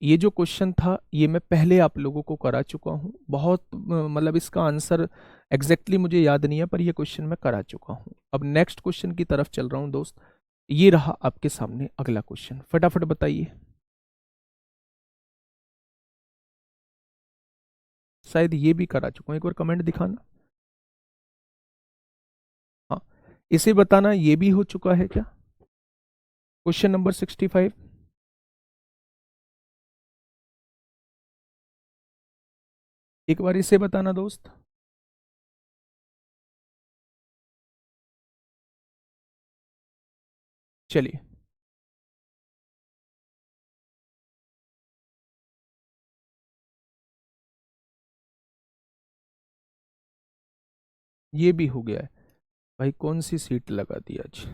ये जो क्वेश्चन था ये मैं पहले आप लोगों को करा चुका हूं। बहुत मतलब इसका आंसर एग्जैक्टली मुझे याद नहीं है, पर ये क्वेश्चन मैं करा चुका हूं। अब नेक्स्ट क्वेश्चन की तरफ चल रहा हूं दोस्त। ये रहा आपके सामने अगला क्वेश्चन, फटाफट बताइए। शायद ये भी करा चुका हूं, एक बार कमेंट दिखाना। हाँ, इसे बताना ये भी हो चुका है क्या, क्वेश्चन नंबर 65। एक बार इसे बताना दोस्त। चलिए, ये भी हो गया है भाई, कौन सी सीट लगा दी आज।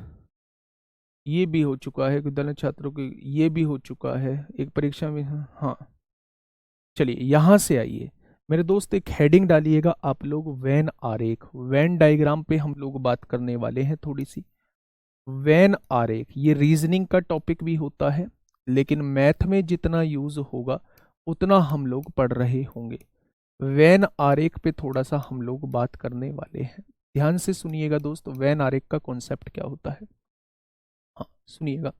ये भी हो चुका है, विद्यालय छात्रों की ये भी हो चुका है, एक परीक्षा में। हाँ हाँ। चलिए यहां से आइए मेरे दोस्त, एक हेडिंग डालिएगा आप लोग, वेन आरेख, वेन डायग्राम पे हम लोग बात करने वाले हैं थोड़ी सी। वेन आरेख ये रीजनिंग का टॉपिक भी होता है, लेकिन मैथ में जितना यूज होगा उतना हम लोग पढ़ रहे होंगे। वेन आरेख पे थोड़ा सा हम लोग बात करने वाले हैं। ध्यान से सुनिएगा दोस्त, वेन आरेख का कॉन्सेप्ट क्या होता है। हाँ सुनिएगा,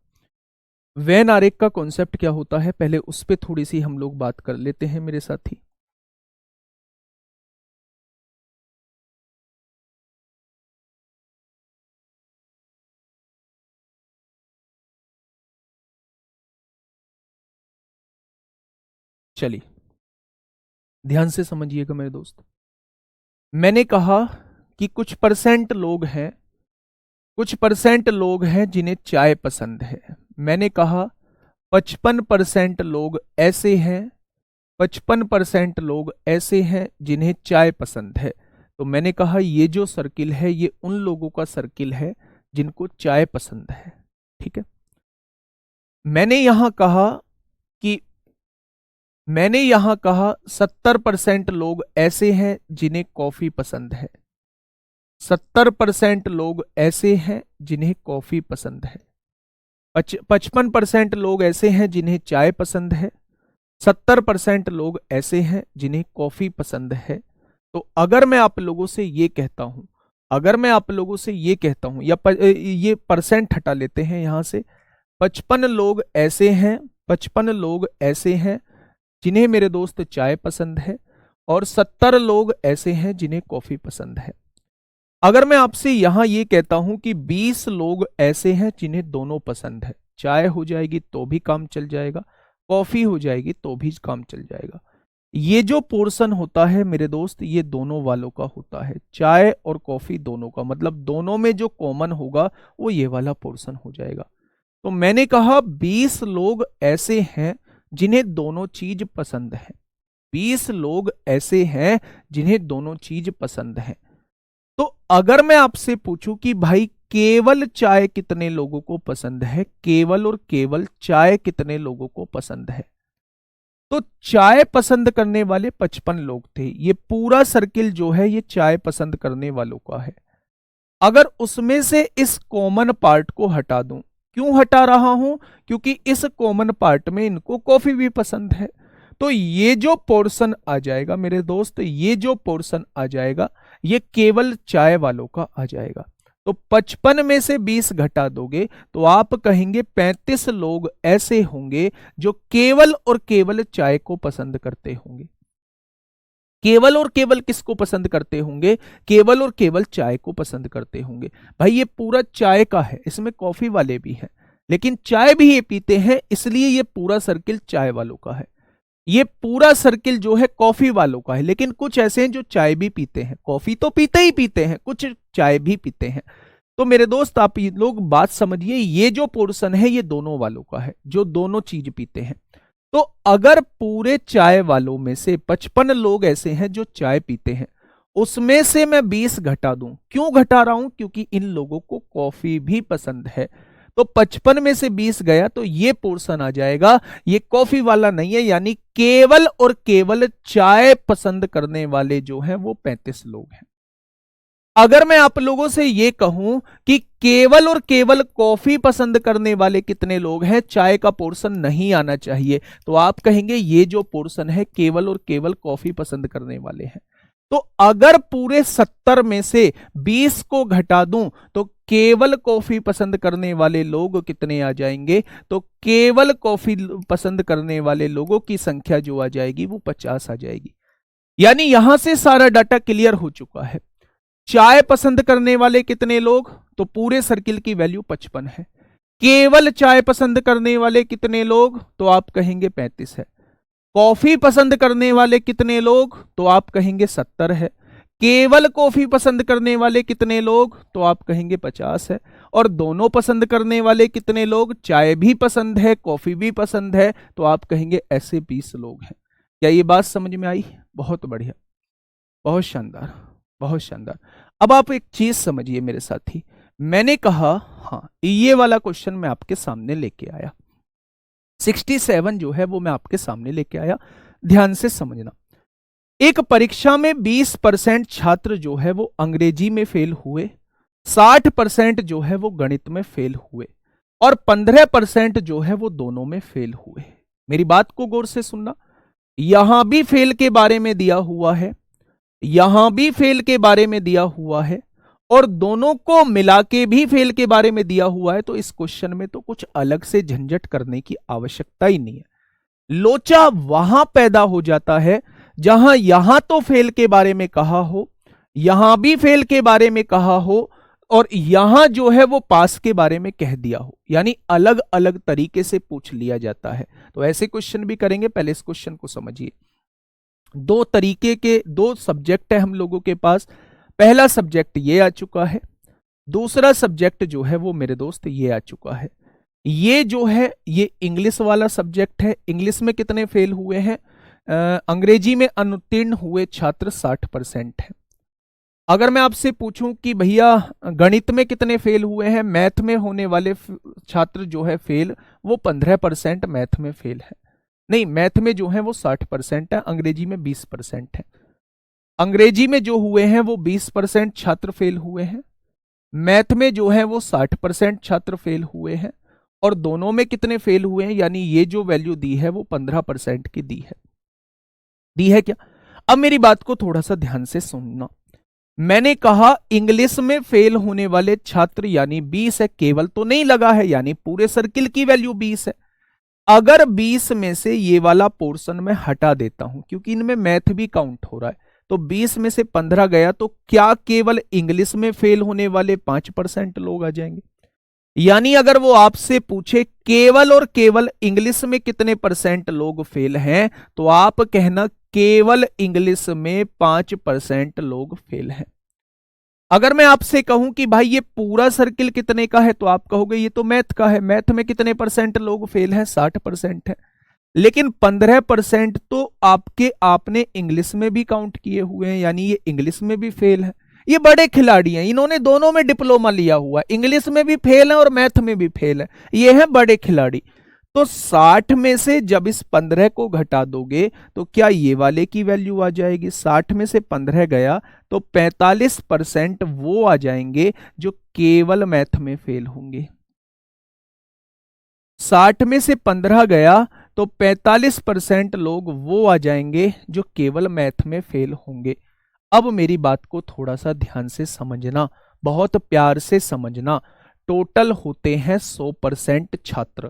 वेन आरेख का कॉन्सेप्ट क्या होता है, पहले उस पर थोड़ी सी हम लोग बात कर लेते हैं मेरे साथी। चलिए ध्यान से समझिएगा मेरे दोस्त। मैंने कहा कि कुछ परसेंट लोग हैं, कुछ परसेंट लोग हैं जिन्हें चाय पसंद है। मैंने कहा 55% लोग ऐसे हैं, 55% लोग ऐसे हैं जिन्हें चाय पसंद है। तो मैंने कहा ये जो सर्किल है ये उन लोगों का सर्किल है जिनको चाय पसंद है। ठीक है। मैंने यहां कहा कि मैंने यहां कहा 70% लोग ऐसे हैं जिन्हें कॉफी पसंद है। 70% लोग ऐसे हैं जिन्हें कॉफी पसंद है। 55% लोग ऐसे हैं जिन्हें चाय पसंद है। 70% लोग ऐसे हैं जिन्हें कॉफी पसंद है। तो अगर मैं आप लोगों से ये कहता हूं, अगर मैं आप लोगों से ये कहता हूं, ये परसेंट हटा लेते हैं यहां से, 55 लोग ऐसे हैं, 55 लोग ऐसे हैं जिन्हें मेरे दोस्त चाय पसंद है, और 70 लोग ऐसे हैं जिन्हें कॉफी पसंद है। अगर मैं आपसे यहां ये कहता हूं कि 20 लोग ऐसे हैं जिन्हें दोनों पसंद है, चाय हो जाएगी तो भी काम चल जाएगा, कॉफी हो जाएगी तो भी काम चल जाएगा। ये जो पोर्शन होता है मेरे दोस्त ये दोनों वालों का होता है, चाय और कॉफी दोनों का, मतलब दोनों में जो कॉमन होगा वो ये वाला पोर्शन हो जाएगा। तो मैंने कहा 20 लोग ऐसे हैं जिन्हें दोनों चीज पसंद है। 20 लोग ऐसे हैं जिन्हें दोनों चीज पसंद है। तो अगर मैं आपसे पूछूं कि भाई केवल चाय कितने लोगों को पसंद है, केवल और केवल चाय कितने लोगों को पसंद है, तो चाय पसंद करने वाले 55 लोग थे। ये पूरा सर्किल जो है ये चाय पसंद करने वालों का है। अगर उसमें से इस कॉमन पार्ट को हटा दूं, क्यों हटा रहा हूं, क्योंकि इस कॉमन पार्ट में इनको कॉफी भी पसंद है। तो ये जो पोर्शन आ जाएगा मेरे दोस्त, ये जो पोर्शन आ जाएगा ये केवल चाय वालों का आ जाएगा। तो 55 में से 20 घटा दोगे तो आप कहेंगे 35 लोग ऐसे होंगे जो केवल और केवल चाय को पसंद करते होंगे। केवल और केवल किसको पसंद करते होंगे, केवल और केवल चाय को पसंद करते होंगे। भाई ये पूरा चाय का है, इसमें कॉफी वाले भी हैं, लेकिन चाय भी ये पीते हैं, इसलिए ये पूरा सर्किल चाय वालों का है। ये पूरा सर्किल जो है कॉफी वालों का है, लेकिन कुछ ऐसे हैं जो चाय भी पीते हैं, कॉफी तो पीते ही पीते हैं, कुछ चाय भी पीते हैं। तो मेरे दोस्त आप ये लोग बात समझिए, ये जो पोर्शन है ये दोनों वालों का है, जो दोनों चीज पीते हैं। तो अगर पूरे चाय वालों में से 55 लोग ऐसे हैं जो चाय पीते हैं, उसमें से मैं 20 घटा दूं, क्यों घटा रहा हूं, क्योंकि इन लोगों को कॉफी भी पसंद है। तो 55 में से 20 गया तो ये पोर्शन आ जाएगा, ये कॉफी वाला नहीं है, यानी केवल और केवल चाय पसंद करने वाले जो हैं वो 35 लोग हैं। अगर मैं आप लोगों से यह कहूं कि केवल और केवल कॉफी पसंद करने वाले कितने लोग हैं, चाय का पोर्शन नहीं आना चाहिए, तो आप कहेंगे ये जो पोर्शन है केवल और केवल कॉफी पसंद करने वाले हैं। तो अगर पूरे 70 में से 20 को घटा दूं तो केवल कॉफी पसंद करने वाले लोग कितने आ जाएंगे? तो केवल कॉफी पसंद करने वाले लोगों की संख्या जो आ जाएगी वो 50 आ जाएगी। यानी यहां से सारा डाटा क्लियर हो चुका है। चाय पसंद करने वाले कितने लोग? तो पूरे सर्किल की वैल्यू 55 है। केवल चाय पसंद करने वाले कितने लोग? तो आप कहेंगे 35 है। कॉफी पसंद करने वाले कितने लोग? तो आप कहेंगे 70 है। केवल कॉफी पसंद करने वाले कितने लोग? तो आप कहेंगे 50 है। और दोनों पसंद करने वाले कितने लोग? चाय भी पसंद है, कॉफी भी पसंद है, तो आप कहेंगे ऐसे 20 लोग हैं। क्या ये बात समझ में आई? बहुत बढ़िया, बहुत शानदार, बहुत शानदार। अब आप एक चीज समझिए मेरे साथी, मैंने कहा हाँ ये वाला क्वेश्चन मैं आपके सामने लेके आया, 67 जो है वो मैं आपके सामने लेके आया। ध्यान से समझना, एक परीक्षा में 20% छात्र जो है वो अंग्रेजी में फेल हुए, 60% जो है वो गणित में फेल हुए और 15% जो है वो दोनों में फेल हुए। मेरी बात को गौर से सुनना, यहां भी फेल के बारे में दिया हुआ है, यहां भी फेल के बारे में दिया हुआ है और दोनों को मिला के भी फेल के बारे में दिया हुआ है। तो इस क्वेश्चन में तो कुछ अलग से झंझट करने की आवश्यकता ही नहीं है। लोचा वहां पैदा हो जाता है जहां यहां तो फेल के बारे में कहा हो, यहां भी फेल के बारे में कहा हो और यहां जो है वो पास के बारे में कह दिया हो, यानी अलग अलग तरीके से पूछ लिया जाता है। तो ऐसे क्वेश्चन भी करेंगे। पहले इस क्वेश्चन को समझिए। दो तरीके के दो सब्जेक्ट है हम लोगों के पास। पहला सब्जेक्ट ये आ चुका है, दूसरा सब्जेक्ट जो है वो मेरे दोस्त ये आ चुका है। ये जो है ये इंग्लिश वाला सब्जेक्ट है। इंग्लिश में कितने फेल हुए हैं? अंग्रेजी में अनुत्तीर्ण हुए छात्र 60% है। अगर मैं आपसे पूछूं कि भैया गणित में कितने फेल हुए हैं, मैथ में होने वाले छात्र जो है फेल वो 15% मैथ में फेल है। नहीं, मैथ में जो है वो 60% है, अंग्रेजी में 20% है। अंग्रेजी में जो हुए हैं वो 20% छात्र फेल हुए हैं, मैथ में जो है वो 60% छात्र फेल हुए हैं और दोनों में कितने फेल हुए हैं, यानी ये जो वैल्यू दी है वो 15% की दी है क्या? अब मेरी बात को थोड़ा सा ध्यान से सुनना। मैंने कहा इंग्लिश में फेल होने वाले छात्र यानी 20 है, केवल तो नहीं लगा है, यानी पूरे सर्किल की वैल्यू 20 है। अगर 20 में से ये वाला पोर्शन मैं हटा देता हूं, क्योंकि इनमें मैथ भी काउंट हो रहा है, तो 20 में से 15 गया तो क्या केवल इंग्लिश में फेल होने वाले 5% लोग आ जाएंगे? यानी अगर वो आपसे पूछे केवल और केवल इंग्लिश में कितने परसेंट लोग फेल हैं, तो आप कहना केवल इंग्लिश में 5% लोग फेल हैं। अगर मैं आपसे कहूं कि भाई ये पूरा सर्किल कितने का है, तो आप कहोगे ये तो मैथ का है, मैथ में कितने परसेंट लोग फेल हैं? 60% है। लेकिन 15% तो आपने इंग्लिश में भी काउंट किए हुए हैं, यानी ये इंग्लिश में भी फेल है। ये बड़े खिलाड़ी हैं, इन्होंने दोनों में डिप्लोमा लिया हुआ है, इंग्लिश में भी फेल है और मैथ में भी फेल है, ये है बड़े खिलाड़ी। तो 60 में से जब इस 15 को घटा दोगे तो क्या ये वाले की वैल्यू आ जाएगी? 60 में से 15 गया तो 45% वो आ जाएंगे जो केवल मैथ में फेल होंगे। 60 में से 15 गया तो 45% लोग वो आ जाएंगे जो केवल मैथ में फेल होंगे। अब मेरी बात को थोड़ा सा ध्यान से समझना, बहुत प्यार से समझना। टोटल होते हैं 100% छात्र,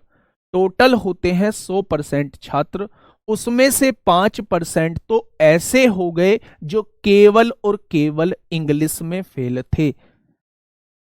टोटल होते हैं 100% छात्र, उसमें से 5% तो ऐसे हो गए जो केवल और केवल इंग्लिश में फेल थे,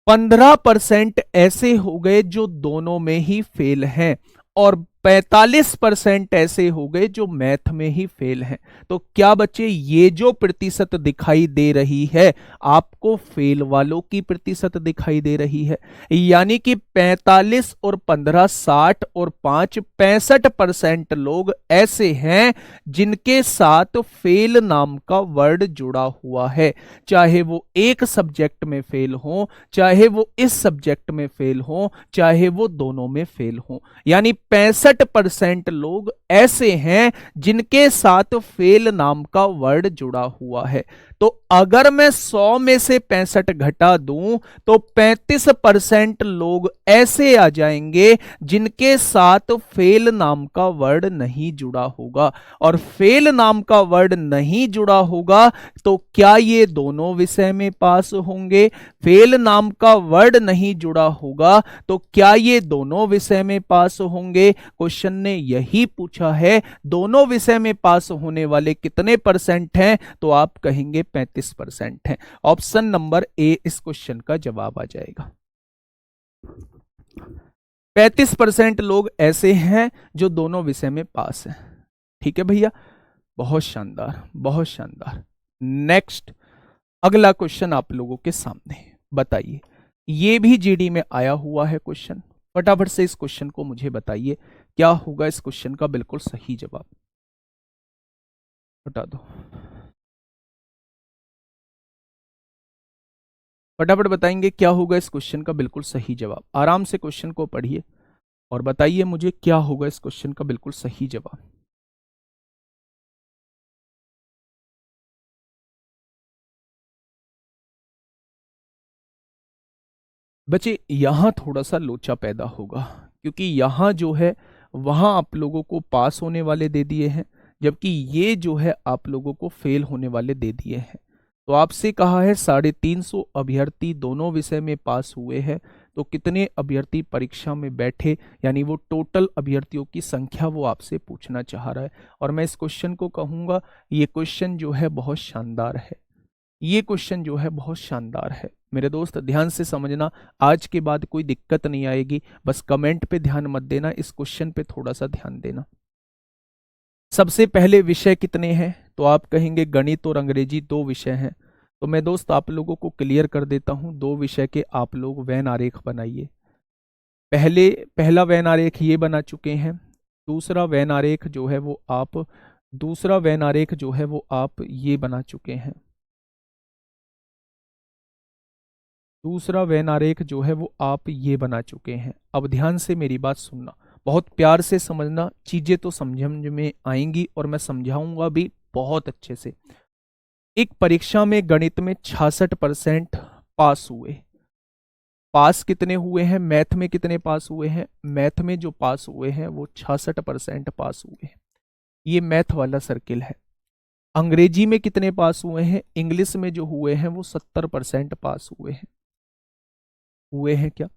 15% ऐसे हो गए जो दोनों में ही फेल हैं और 45% ऐसे हो गए जो मैथ में ही फेल हैं। तो क्या बच्चे ये जो प्रतिशत दिखाई दे रही है आपको फेल वालों की प्रतिशत दिखाई दे रही है, यानी कि 45 और 15 60 और 5 65% लोग ऐसे हैं जिनके साथ फेल नाम का वर्ड जुड़ा हुआ है। चाहे वो एक सब्जेक्ट में फेल हो, चाहे वो इस सब्जेक्ट में फेल हो, चाहे वो दोनों में फेल हो, यानी 65 65% लोग ऐसे हैं जिनके साथ फेल नाम का वर्ड जुड़ा हुआ है। तो अगर मैं 100 में से 65 घटा दूं तो 35% लोग ऐसे आ जाएंगे जिनके साथ फेल नाम का वर्ड नहीं जुड़ा होगा। और फेल नाम का वर्ड नहीं जुड़ा होगा तो क्या ये दोनों विषय में पास होंगे? फेल नाम का वर्ड नहीं जुड़ा होगा तो क्या ये दोनों विषय में पास होंगे? क्वेश्चन ने यही पूछा है। दोनों विषय में पास होने वाले कितने परसेंट हैं? तो आप कहेंगे 35% हैं। ऑप्शन नंबर ए इस क्वेश्चन का जवाब आ जाएगा। 35% लोग ऐसे हैं जो दोनों विषय में पास हैं। ठीक है भैया, बहुत शानदार, बहुत शानदार। नेक्स्ट अगला क्वेश्चन आप लोगों के सामने, बताइए, ये भी जीडी में आया हुआ है क्वेश्चन। फटाफट से इस क्वेश्चन को मुझे बताइए, क्या होगा इस क्वेश्चन का बिल्कुल सही जवाब? बता दो, फटाफट बताएंगे क्या होगा इस क्वेश्चन का बिल्कुल सही जवाब। आराम से क्वेश्चन को पढ़िए और बताइए मुझे क्या होगा इस क्वेश्चन का बिल्कुल सही जवाब। बच्चे यहां थोड़ा सा लोचा पैदा होगा, क्योंकि यहां जो है वहां आप लोगों को पास होने वाले दे दिए हैं, जबकि ये जो है आप लोगों को फेल होने वाले दे दिए हैं। तो आपसे कहा है 350 अभ्यर्थी दोनों विषय में पास हुए हैं, तो कितने अभ्यर्थी परीक्षा में बैठे, यानी वो टोटल अभ्यर्थियों की संख्या वो आपसे पूछना चाह रहा है। और मैं इस क्वेश्चन को कहूंगा ये क्वेश्चन जो है बहुत शानदार है। ये क्वेश्चन जो है बहुत शानदार है मेरे दोस्त, ध्यान से समझना। आज के बाद कोई दिक्कत नहीं आएगी, बस कमेंट पे ध्यान मत देना, इस क्वेश्चन पे थोड़ा सा ध्यान देना। सबसे पहले विषय कितने हैं? तो आप कहेंगे गणित और अंग्रेजी 2 विषय हैं। तो मैं दोस्त आप लोगों को क्लियर कर देता हूं, 2 विषय के आप लोग वैन आरेख बनाइए। पहला वैन आरेख ये बना चुके हैं। दूसरा वैन आरेख जो है वो आप ये बना चुके हैं। दूसरा वैन आरेख जो है वो आप ये बना चुके हैं। अब ध्यान से मेरी बात सुनना, बहुत प्यार से समझना, चीजें तो समझ में आएंगी और मैं समझाऊंगा भी बहुत अच्छे से। एक परीक्षा में गणित में 66% पास हुए। पास कितने हुए हैं? मैथ में कितने पास हुए हैं? मैथ में जो पास हुए हैं वो 66% पास हुए हैं। ये मैथ वाला सर्किल है। अंग्रेजी में कितने पास हुए हैं? इंग्लिश में जो हुए हैं वो 70% पास हुए हैं क्या?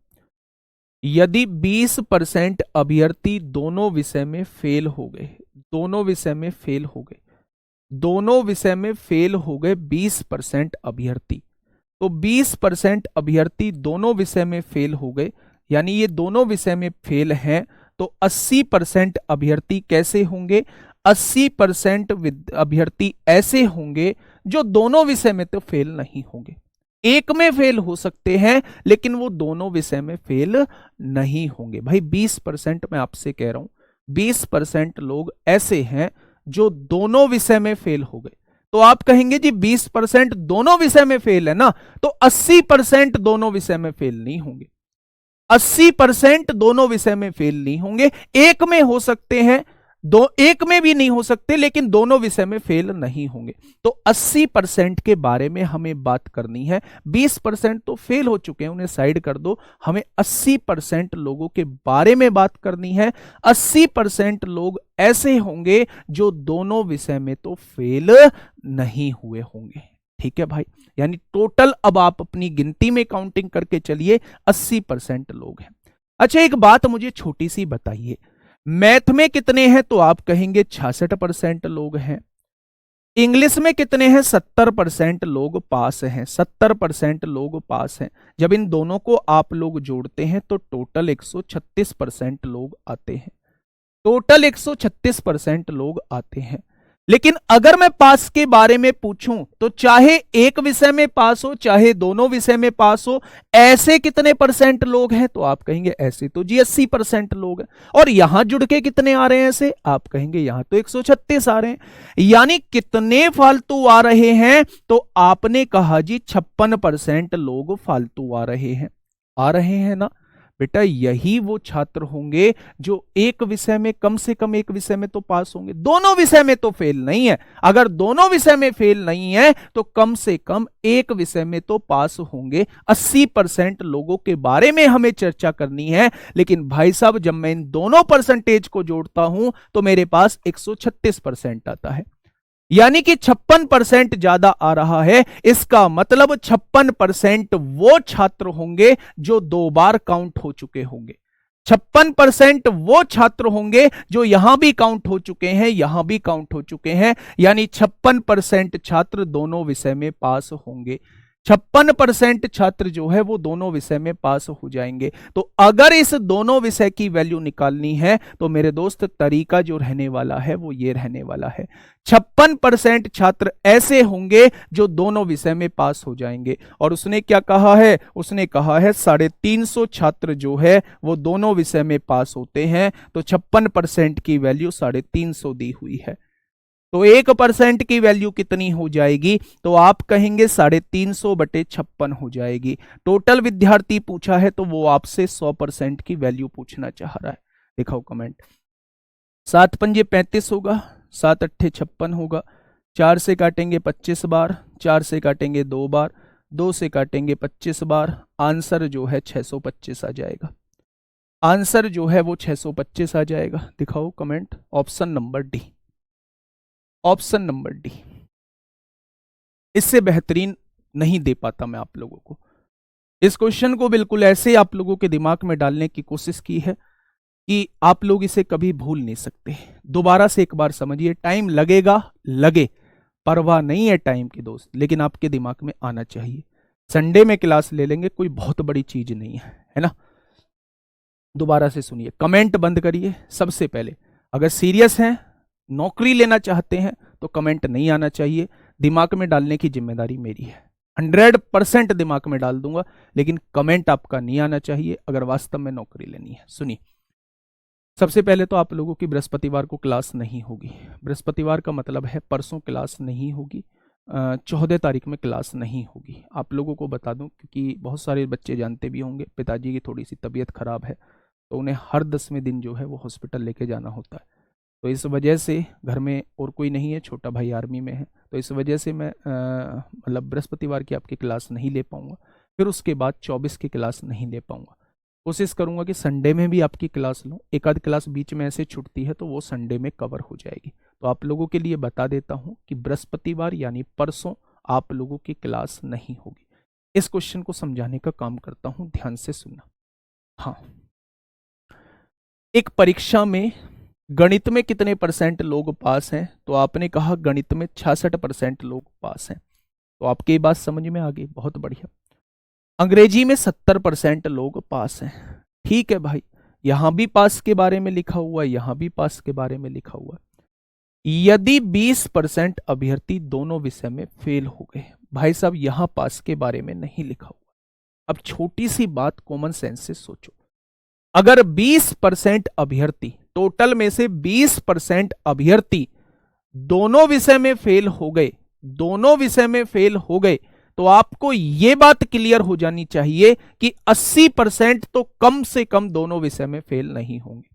यदि 20% अभ्यर्थी दोनों विषय में फेल हो गए, दोनों विषय में फेल हो गए, दोनों विषय में फेल हो गए 20% अभ्यर्थी, तो 20% अभ्यर्थी दोनों विषय में फेल हो गए, यानी ये दोनों विषय में फेल हैं, तो 80% अभ्यर्थी कैसे होंगे? 80% अभ्यर्थी ऐसे होंगे जो दोनों विषय में तो फेल नहीं होंगे। एक में फेल हो सकते हैं लेकिन वो दोनों विषय में फेल नहीं होंगे। भाई 20% मैं आपसे कह रहा हूं, 20% लोग ऐसे हैं जो दोनों विषय में फेल हो गए। तो आप कहेंगे जी 20% दोनों विषय में फेल है ना, तो 80% दोनों विषय में फेल नहीं होंगे। 80% दोनों विषय में फेल नहीं होंगे, एक में हो सकते हैं, एक में भी नहीं हो सकते, लेकिन दोनों विषय में फेल नहीं होंगे। तो 80% के बारे में हमें बात करनी है। 20% तो फेल हो चुके हैं, उन्हें साइड कर दो। हमें 80% लोगों के बारे में बात करनी है। 80% लोग ऐसे होंगे जो दोनों विषय में तो फेल नहीं हुए होंगे। ठीक है भाई, यानी टोटल अब आप अपनी गिनती में काउंटिंग करके चलिए, 80% लोग हैं। अच्छा एक बात मुझे छोटी सी बताइए, मैथ में कितने हैं? तो आप कहेंगे 66% लोग हैं। इंग्लिश में कितने हैं? 70% लोग पास हैं। 70% लोग पास हैं। जब इन दोनों को आप लोग जोड़ते हैं तो टोटल 136% लोग आते हैं। टोटल 136% लोग आते हैं। लेकिन अगर मैं पास के बारे में पूछूं तो चाहे एक विषय में पास हो चाहे दोनों विषय में पास हो, ऐसे कितने परसेंट लोग हैं? तो आप कहेंगे ऐसे तो जी 80% लोग हैं। और यहां जुड़ के कितने आ रहे हैं ऐसे? आप कहेंगे यहां तो 136 आ रहे हैं। यानी कितने फालतू आ रहे हैं? तो आपने कहा जी 56% लोग फालतू आ रहे हैं। आ रहे हैं ना? बेटा यही वो छात्र होंगे जो एक विषय में, कम से कम एक विषय में तो पास होंगे, दोनों विषय में तो फेल नहीं है। अगर दोनों विषय में फेल नहीं है तो कम से कम एक विषय में तो पास होंगे। 80% लोगों के बारे में हमें चर्चा करनी है। लेकिन भाई साहब जब मैं इन दोनों परसेंटेज को जोड़ता हूं तो मेरे पास 136% आता है, यानी कि 56% ज्यादा आ रहा है। इसका मतलब 56% वो छात्र होंगे जो 2 बार काउंट हो चुके होंगे। 56% वो छात्र होंगे जो यहां भी काउंट हो चुके हैं, यहां भी काउंट हो चुके हैं, यानी 56% छात्र दोनों विषय में पास होंगे। 56% छात्र जो है वो दोनों विषय में पास हो जाएंगे। तो अगर इस दोनों विषय की वैल्यू निकालनी है तो मेरे दोस्त तरीका जो रहने वाला है वो ये रहने वाला है। 56% छात्र ऐसे होंगे जो दोनों विषय में पास हो जाएंगे। और उसने क्या कहा है, उसने कहा है 350 छात्र जो है वो दोनों विषय में पास होते हैं। तो 56% की वैल्यू 350 दी हुई है। तो 1% की वैल्यू कितनी हो जाएगी, तो आप कहेंगे 350/56 हो जाएगी। टोटल विद्यार्थी पूछा है तो वो आपसे 100% की वैल्यू पूछना चाह रहा है। दिखाओ कमेंट। 7 पंजे 35 होगा, 7 अट्ठे 56 होगा, 4 से काटेंगे 25 बार, 4 से काटेंगे 2 बार, 2 से काटेंगे 25 बार। आंसर जो है 625 आ जाएगा। आंसर जो है वो 625 आ जाएगा। दिखाओ comment. Option number D, option number D. इससे बेहतरीन नहीं दे पाता मैं आप लोगों को। इस क्वेश्चन को बिल्कुल ऐसे आप लोगों के दिमाग में डालने की कोशिश की है कि आप लोग इसे कभी भूल नहीं सकते। दोबारा से एक बार समझिए, टाइम लगेगा, लगे, परवाह नहीं है टाइम की दोस्त, लेकिन आपके दिमाग में आना चाहिए। संडे में क्लास ले लेंगे, कोई बहुत बड़ी चीज नहीं है ना। दोबारा से सुनिए, कमेंट बंद करिए। सबसे पहले अगर सीरियस हैं, नौकरी लेना चाहते हैं तो कमेंट नहीं आना चाहिए। दिमाग में डालने की जिम्मेदारी मेरी है, 100% दिमाग में डाल दूंगा, लेकिन कमेंट आपका नहीं आना चाहिए अगर वास्तव में नौकरी लेनी है। सुनिए, सबसे पहले तो आप लोगों की बृहस्पतिवार को क्लास नहीं होगी। बृहस्पतिवार का मतलब है परसों क्लास नहीं होगी, 14 तारीख में क्लास नहीं होगी। आप लोगों को बता दूं, क्योंकि बहुत सारे बच्चे जानते भी होंगे पिताजी की थोड़ी सी तबीयत खराब है, तो उन्हें हर 10वें दिन जो है वो हॉस्पिटल लेके जाना होता है। तो इस वजह से घर में और कोई नहीं है, छोटा भाई आर्मी में है, तो इस वजह से मैं मतलब बृहस्पतिवार की आपकी क्लास नहीं ले पाऊंगा। फिर उसके बाद 24 की क्लास नहीं ले पाऊंगा। कोशिश करूंगा कि संडे में भी आपकी क्लास लूँ। एक आध क्लास बीच में ऐसे छूटती है तो वो संडे में कवर हो जाएगी। तो आप लोगों के लिए बता देता हूं कि बृहस्पतिवार यानी परसों आप लोगों की क्लास नहीं होगी। इस क्वेश्चन को समझाने का काम करता हूं, ध्यान से सुनना। हाँ, एक परीक्षा में गणित में कितने % लोग पास हैं, तो आपने कहा गणित में 66% लोग पास हैं। तो आपकी बात समझ में आ गई, बहुत बढ़िया। अंग्रेजी में 70% लोग पास हैं। ठीक है भाई, यहां भी पास के बारे में लिखा हुआ है, यहां भी पास के बारे में लिखा हुआ है। यदि 20% अभ्यर्थी दोनों विषय में फेल हो गए, भाई साहब यहां पास के बारे में नहीं लिखा हुआ। अब छोटी सी बात कॉमन सेंस से सोचो, अगर 20% अभ्यर्थी, टोटल में से 20% अभ्यर्थी दोनों विषय में फेल हो गए, दोनों विषय में फेल हो गए, तो आपको यह बात क्लियर हो जानी चाहिए कि 80% तो कम से कम दोनों विषय में फेल नहीं होंगे।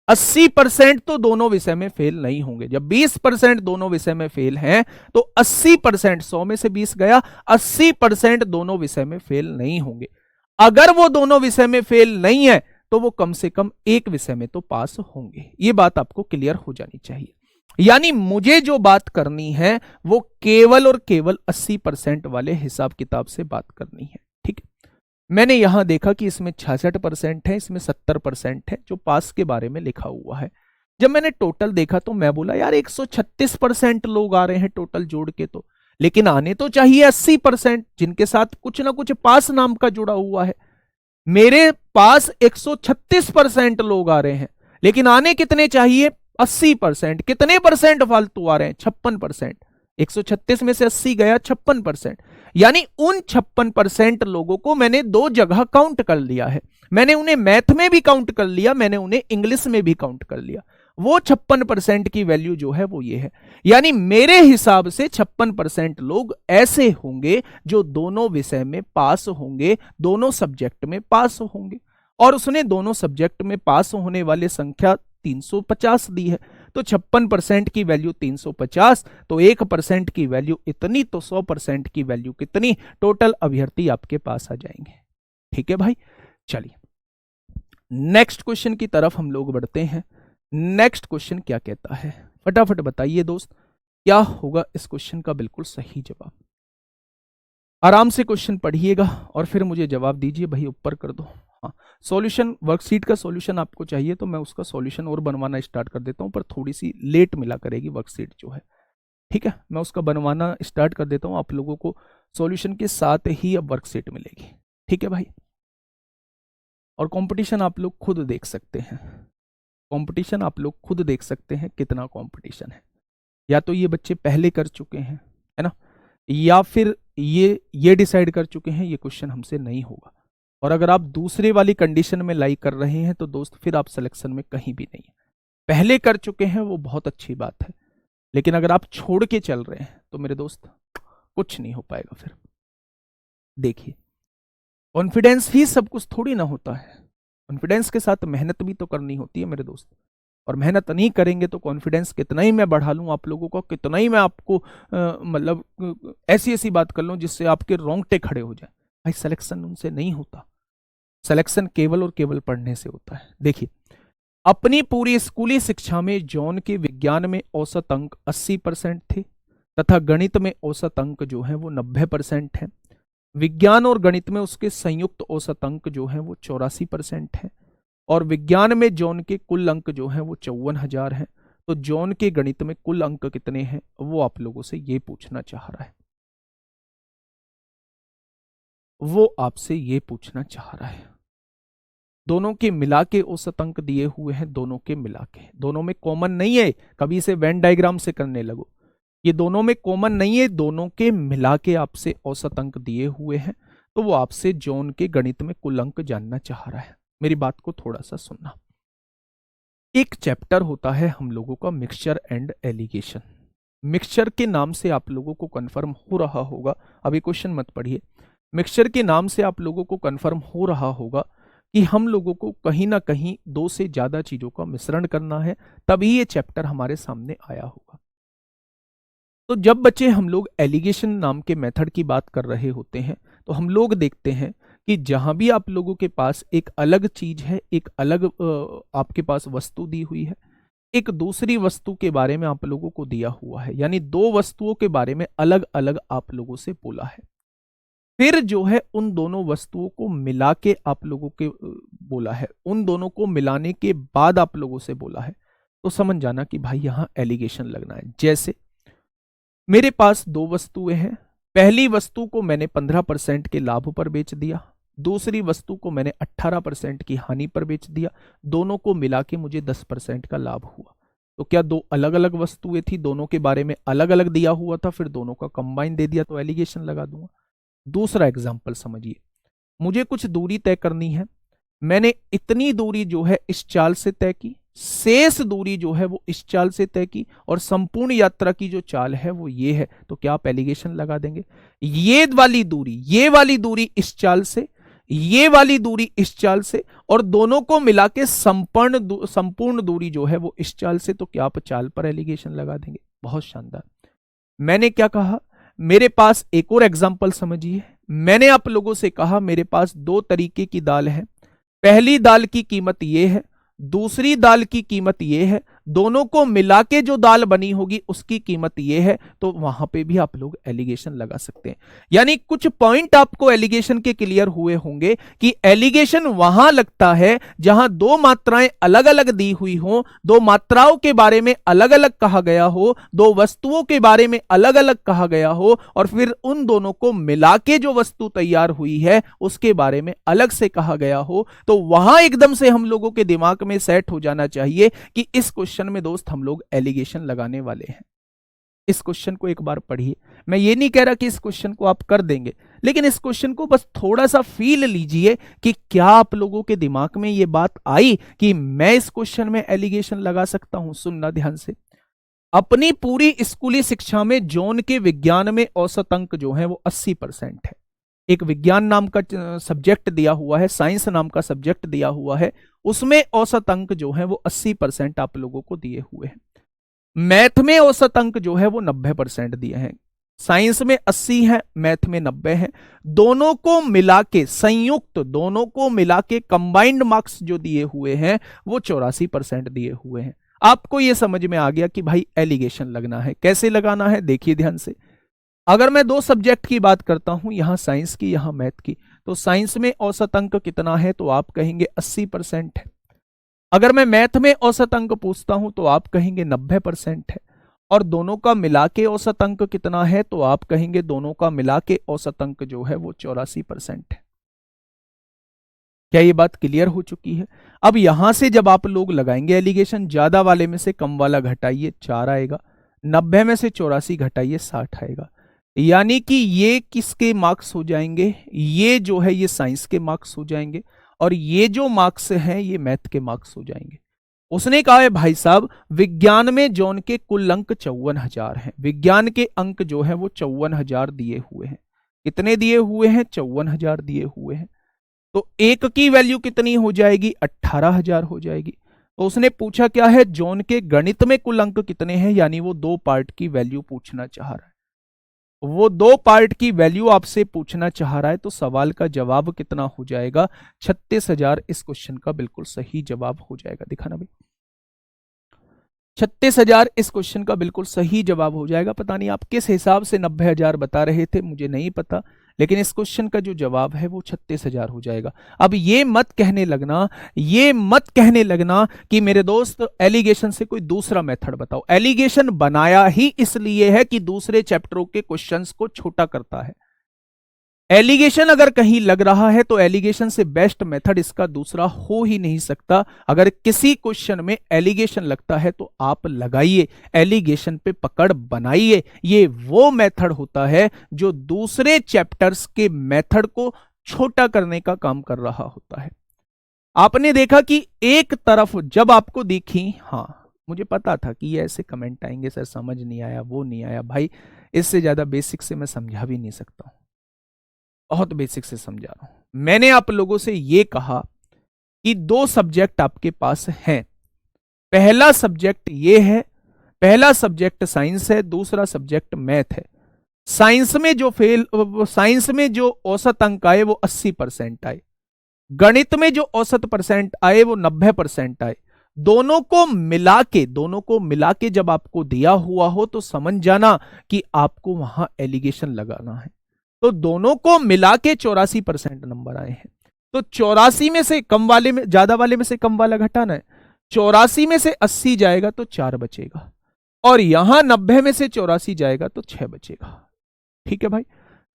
80% तो दोनों विषय में फेल नहीं होंगे। जब 20% दोनों विषय में फेल हैं तो 80%, 100 में से 20 गया, 80% दोनों विषय में फेल नहीं होंगे। अगर वो दोनों विषय में फेल नहीं है तो वो कम से कम एक विषय में तो पास होंगे। ये बात आपको क्लियर हो जानी चाहिए। यानी मुझे जो बात करनी है वो केवल और केवल 80% वाले हिसाब किताब से बात करनी है। ठीक है, मैंने यहां देखा कि इसमें 66% है, इसमें 70% है जो पास के बारे में लिखा हुआ है। जब मैंने टोटल देखा तो मैं बोला यार 136% लोग आ रहे हैं टोटल जोड़ के, तो लेकिन आने तो चाहिए 80%, जिनके साथ कुछ ना कुछ पास नाम का जुड़ा हुआ है। मेरे पास 136% लोग आ रहे हैं, लेकिन आने कितने चाहिए? 80%। कितने परसेंट फालतू आ रहे हैं? 56%। 136 में से 80 गया, 56%। यानी उन 56% लोगों को मैंने 2 जगह काउंट कर लिया है। मैंने उन्हें मैथ में भी काउंट कर लिया, मैंने उन्हें इंग्लिश में भी काउंट कर लिया। वो 56% की वैल्यू जो है वो ये है। यानी मेरे हिसाब से 56% लोग ऐसे होंगे जो दोनों विषय में पास होंगे, दोनों सब्जेक्ट में पास होंगे। और उसने दोनों सब्जेक्ट में पास होने वाले संख्या 350 दी है। तो 56% की वैल्यू 350, तो 1% की वैल्यू इतनी, तो 100% की वैल्यू कितनी, टोटल अभ्यर्थी आपके पास आ जाएंगे। ठीक है भाई, चलिए नेक्स्ट क्वेश्चन की तरफ हम लोग बढ़ते हैं। नेक्स्ट क्वेश्चन क्या कहता है, फटाफट बताइए दोस्त, क्या होगा इस क्वेश्चन का बिल्कुल सही जवाब। आराम से क्वेश्चन पढ़िएगा और फिर मुझे जवाब दीजिए भाई, ऊपर कर दो। हाँ, सॉल्यूशन, वर्कशीट का सॉल्यूशन आपको चाहिए तो मैं उसका सॉल्यूशन और बनवाना स्टार्ट कर देता हूं, पर थोड़ी सी लेट मिला करेगी वर्कशीट जो है। ठीक है, मैं उसका बनवाना स्टार्ट कर देता हूं, आप लोगों को सॉल्यूशन के साथ ही अब वर्कशीट मिलेगी। ठीक है भाई, और कंपटीशन आप लोग खुद देख सकते हैं, कंपटीशन आप लोग खुद देख सकते हैं कितना कंपटीशन है। या तो ये बच्चे पहले कर चुके हैं, है ना, या फिर ये डिसाइड कर चुके हैं ये क्वेश्चन हमसे नहीं होगा। और अगर आप दूसरे वाली कंडीशन में लाइक कर रहे हैं तो दोस्त फिर आप सिलेक्शन में कहीं भी नहीं है। पहले कर चुके हैं वो बहुत अच्छी बात है, लेकिन अगर आप छोड़ के चल रहे हैं तो मेरे दोस्त कुछ नहीं हो पाएगा फिर। देखिए, कॉन्फिडेंस ही सब कुछ थोड़ी ना होता है, कॉन्फिडेंस के साथ मेहनत भी तो करनी होती है मेरे दोस्त। और मेहनत नहीं करेंगे तो कॉन्फिडेंस कितना ही मैं बढ़ा लूं आप लोगों को, कितना ही मैं आपको मतलब ऐसी ऐसी बात कर लूं जिससे आपके रोंगटे खड़े हो जाए, भाई सिलेक्शन उनसे नहीं होता। सिलेक्शन केवल और केवल पढ़ने से होता है। देखिए, अपनी पूरी स्कूली शिक्षा में जॉन के विज्ञान में औसत अंक 80% थे तथा गणित में औसत अंक जो है वो 90% है। विज्ञान और गणित में उसके संयुक्त औसत अंक जो है वो 84% है। और विज्ञान में जॉन के कुल अंक जो है वो 54,000 है। तो जॉन के गणित में कुल अंक कितने हैं वो आप लोगों से ये पूछना चाह रहा है, वो आपसे ये पूछना चाह रहा है। दोनों के मिला के औसत अंक दिए हुए हैं, दोनों के मिला के, दोनों में कॉमन नहीं है, कभी इसे वेन डायग्राम से करने लगो, ये दोनों में कॉमन नहीं है, दोनों के मिला के आपसे औसत अंक दिए हुए हैं। तो वो आपसे जॉन के गणित में कुल अंक जानना चाह रहा है। मेरी बात को थोड़ा सा सुनना। एक चैप्टर होता है हम लोगों का मिक्सचर एंड एलिगेशन। मिक्सचर के नाम से आप लोगों को कंफर्म हो रहा होगा, अभी क्वेश्चन मत पढ़िए, मिक्सचर के नाम से आप लोगों को कंफर्म हो रहा होगा कि हम लोगों को कहीं ना कहीं दो से ज्यादा चीजों का मिश्रण करना है, तभी ये चैप्टर हमारे सामने आया होगा। तो जब बच्चे हम लोग एलिगेशन नाम के मेथड की बात कर रहे होते हैं तो हम लोग देखते हैं कि जहां भी आप लोगों के पास एक अलग चीज है, एक अलग आपके पास वस्तु दी हुई है, एक दूसरी वस्तु के बारे में आप लोगों को दिया हुआ है, यानी दो वस्तुओं के बारे में अलग अलग आप लोगों से बोला है, फिर जो है उन दोनों वस्तुओं को मिला के आप लोगों के बोला है, उन दोनों को मिलाने के बाद आप लोगों से बोला है, तो समझ जाना कि भाई यहां एलिगेशन लगना है। जैसे मेरे पास दो वस्तुएं हैं, पहली वस्तु को मैंने 15% के लाभ पर बेच दिया, दूसरी वस्तु को मैंने 18% की हानि पर बेच दिया, दोनों को मिला के मुझे 10% का लाभ हुआ। तो क्या दो अलग अलग वस्तुएं थी, दोनों के बारे में अलग अलग दिया हुआ था, फिर दोनों का कंबाइन दे दिया तो एलिगेशन लगा दूंगा। दूसरा एग्जाम्पल समझिए, मुझे कुछ दूरी तय करनी है, मैंने इतनी दूरी जो है इस चाल से तय की, शेष दूरी जो है वो इस चाल से तय की, और संपूर्ण यात्रा की जो चाल है वो ये है, तो क्या आप एलिगेशन लगा देंगे? ये वाली दूरी इस चाल से, ये वाली दूरी इस चाल से, और दोनों को मिला के संपूर्ण दूरी जो है वो इस चाल से, तो क्या आप चाल पर एलिगेशन लगा देंगे? बहुत शानदार। मैंने क्या कहा, मेरे पास एक और एग्जाम्पल समझिए, मैंने आप लोगों से कहा मेरे पास दो तरीके की दाल है, पहली दाल की कीमत ये है, दूसरी दाल की कीमत ये है, दोनों को मिला के जो दाल बनी होगी उसकी कीमत ये है, तो वहां पे भी आप लोग एलिगेशन लगा सकते हैं। यानी कुछ पॉइंट आपको एलिगेशन के क्लियर हुए होंगे कि एलिगेशन वहां लगता है जहां दो मात्राएं अलग अलग दी हुई हो, दो मात्राओं के बारे में अलग अलग कहा गया हो, दो वस्तुओं के बारे में अलग अलग कहा गया हो, और फिर उन दोनों को मिला के जो वस्तु तैयार हुई है उसके बारे में अलग से कहा गया हो। तो वहां एकदम से हम लोगों के दिमाग में सेट हो जाना चाहिए कि इस क्वेश्चन में दोस्त हम लोग एलिगेशन लगाने वाले हैं। इस क्वेश्चन को एक बार पढ़िए, मैं ये नहीं कह रहा कि इस क्वेश्चन को आप कर देंगे, लेकिन इस क्वेश्चन को बस थोड़ा सा फील लीजिए कि क्या आप लोगों के दिमाग में ये बात आई कि मैं इस क्वेश्चन में एलिगेशन लगा सकता हूं। सुनना ध्यान से, अपनी पूरी स्कूली शिक्षा में जॉन के विज्ञान में औसत अंक जो है वो 80% है, एक विज्ञान नाम का सब्जेक्ट दिया हुआ है, साइंस नाम का सब्जेक्ट दिया हुआ है, उसमें औसत अंक जो है वो 80% आप लोगों को दिए हुए हैं। मैथ में औसत अंक जो है वो 90% दिए हैं। साइंस में 80 है, मैथ में 90 है। दोनों को मिला के संयुक्त, दोनों को मिला के कंबाइंड मार्क्स जो दिए हुए हैं वो 84% दिए हुए हैं। आपको यह समझ में आ गया कि भाई एलिगेशन लगना है। कैसे लगाना है देखिए ध्यान से। अगर मैं दो सब्जेक्ट की बात करता हूं, यहां साइंस की यहां मैथ की, तो साइंस में औसत अंक कितना है तो आप कहेंगे 80% है। अगर मैं मैथ में औसत अंक पूछता हूं तो आप कहेंगे 90% है। और दोनों का मिला के औसत अंक कितना है तो आप कहेंगे दोनों का मिला के औसत अंक जो है वो 84% है। क्या ये बात क्लियर हो चुकी है? अब यहां से जब आप लोग लगाएंगे एलिगेशन, ज्यादा वाले में से कम वाला घटाइए 4 आएगा, 90 में से 84 घटाइए 60 आएगा। यानी कि ये किसके मार्क्स हो जाएंगे? ये जो है ये साइंस के मार्क्स हो जाएंगे, और ये जो मार्क्स हैं ये मैथ के मार्क्स हो जाएंगे। उसने कहा है भाई साहब विज्ञान में जॉन के कुल अंक 54,000 हैं। विज्ञान के अंक जो है वो 54,000 दिए हुए हैं। कितने दिए हुए हैं? 54,000 दिए हुए हैं। तो एक की वैल्यू कितनी हो जाएगी? 18,000 हो जाएगी। तो उसने पूछा क्या है? जॉन के गणित में कुल अंक कितने हैं, यानी वो 2 पार्ट की वैल्यू पूछना चाह रहा है। वो 2 पार्ट की वैल्यू आपसे पूछना चाह रहा है, तो सवाल का जवाब कितना हो जाएगा? 36,000 इस क्वेश्चन का बिल्कुल सही जवाब हो जाएगा। दिखा ना भाई, 36,000 इस क्वेश्चन का बिल्कुल सही जवाब हो जाएगा। पता नहीं आप किस हिसाब से 90,000 बता रहे थे, मुझे नहीं पता, लेकिन इस क्वेश्चन का जो जवाब है वो 36,000 हो जाएगा। अब ये मत कहने लगना, ये मत कहने लगना कि मेरे दोस्त एलिगेशन से कोई दूसरा मेथड बताओ। एलिगेशन बनाया ही इसलिए है कि दूसरे चैप्टरों के क्वेश्चंस को छोटा करता है। एलिगेशन अगर कहीं लग रहा है तो एलिगेशन से बेस्ट मेथड इसका दूसरा हो ही नहीं सकता। अगर किसी क्वेश्चन में एलिगेशन लगता है तो आप लगाइए, एलिगेशन पे पकड़ बनाइए। ये वो मेथड होता है जो दूसरे चैप्टर्स के मेथड को छोटा करने का काम कर रहा होता है। आपने देखा कि एक तरफ जब आपको दिखी, हाँ मुझे पता था कि ये ऐसे कमेंट आएंगे, सर समझ नहीं आया, वो नहीं आया। भाई इससे ज्यादा बेसिक से मैं समझा भी नहीं सकता हूं, बहुत बेसिक से समझा रहा हूं। मैंने आप लोगों से यह कहा कि 2 सब्जेक्ट आपके पास हैं। पहला सब्जेक्ट ये है, पहला सब्जेक्ट साइंस है, दूसरा सब्जेक्ट मैथ है। साइंस में जो औसत अंक आए वो 80% आए, गणित में जो औसत परसेंट आए वो 90% आए। दोनों को मिला के जब आपको दिया हुआ हो तो समझ जाना कि आपको वहां एलिगेशन लगाना है। तो दोनों को मिला के 84% नंबर आए हैं। तो 84 में से कम वाले में, ज्यादा वाले में से कम वाला घटाना है। 84 में से 80 जाएगा तो 4 बचेगा, और यहां 90 में से 84 जाएगा तो 6 बचेगा। ठीक है भाई।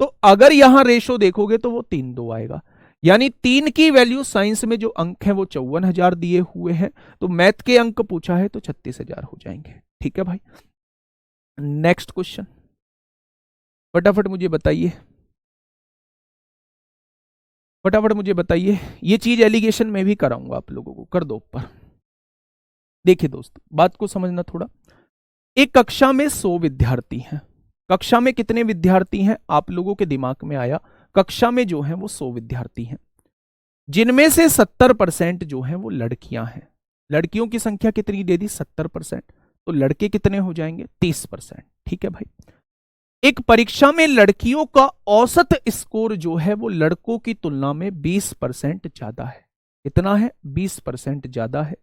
तो अगर यहां रेशो देखोगे तो वो 3-2 आएगा, यानी 3 की वैल्यू साइंस में जो अंक है वो 54,000 दिए हुए हैं, तो मैथ के अंक पूछा है तो 36,000 हो जाएंगे। ठीक है भाई। नेक्स्ट क्वेश्चन फटाफट मुझे बताइए, फटाफट मुझे बताइए। ये चीज एलिगेशन में भी कराऊंगा आप लोगों को, कर दो ऊपर। देखिए दोस्त, बात को समझना थोड़ा। एक कक्षा में 100 विद्यार्थी हैं। कक्षा में कितने विद्यार्थी हैं आप लोगों के दिमाग में आया? कक्षा में जो है वो 100 विद्यार्थी हैं, जिनमें से 70% जो है वो लड़कियां हैं। लड़कियों की संख्या कितनी दे दी? 70%। तो लड़के कितने हो जाएंगे? 30%। ठीक है भाई। एक परीक्षा में लड़कियों का औसत स्कोर जो है वो लड़कों की तुलना में 20% ज्यादा है। कितना है? 20% ज्यादा है।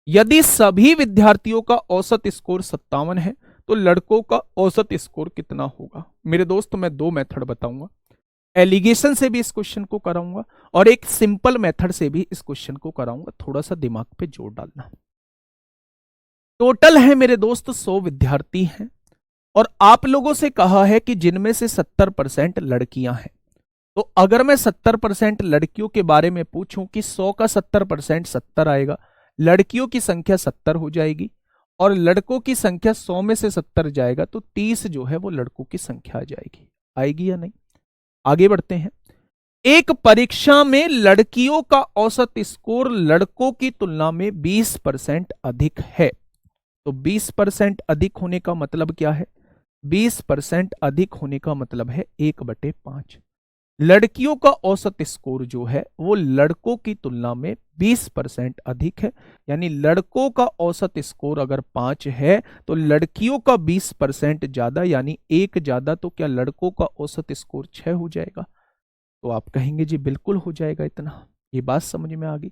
यदि सभी विद्यार्थियों का औसत स्कोर 57 है तो लड़कों का औसत स्कोर कितना होगा? मेरे दोस्त मैं 2 मेथड बताऊंगा, एलिगेशन से भी इस क्वेश्चन को कराऊंगा और एक सिंपल मेथड से भी इस क्वेश्चन को कराऊंगा। थोड़ा सा दिमाग पे जोर डालना। टोटल है मेरे दोस्त 100 विद्यार्थी हैं, और आप लोगों से कहा है कि जिनमें से 70% लड़कियां हैं। तो अगर मैं 70% लड़कियों के बारे में पूछूं कि 100 का 70% 70 आएगा, लड़कियों की संख्या 70 हो जाएगी, और लड़कों की संख्या 100 में से 70 जाएगा तो 30 जो है वो लड़कों की संख्या आ जाएगी। आएगी या नहीं? आगे बढ़ते हैं। एक परीक्षा में लड़कियों का औसत स्कोर लड़कों की तुलना में 20% अधिक है। तो 20% अधिक होने का मतलब क्या है? 20% अधिक होने का मतलब है 1/5। लड़कियों का औसत स्कोर जो है वो लड़कों की तुलना में 20% अधिक है। यानी लड़कों का औसत स्कोर अगर 5 है तो लड़कियों का 20% ज्यादा, यानी एक ज्यादा, तो क्या लड़कों का औसत स्कोर 6 हो जाएगा? तो आप कहेंगे जी बिल्कुल हो जाएगा इतना। ये बात समझ में आ गई।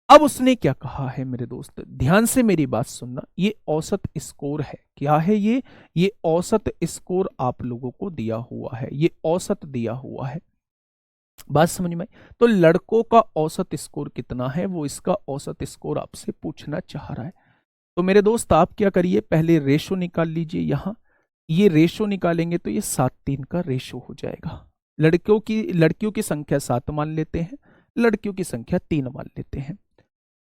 अब उसने क्या कहा है मेरे दोस्त, ध्यान से मेरी बात सुनना। ये औसत स्कोर है, क्या है ये औसत स्कोर आप लोगों को दिया हुआ है, ये औसत दिया हुआ है। बात समझ में आई? तो लड़कों का औसत स्कोर कितना है वो इसका औसत स्कोर आपसे पूछना चाह रहा है। तो मेरे दोस्त आप क्या करिए, पहले रेशो निकाल लीजिए। यहां ये रेशो निकालेंगे तो ये 7:3 का रेशो हो जाएगा। लड़कियों की संख्या 7 मान लेते हैं, लड़कियों की संख्या 3 मान लेते हैं।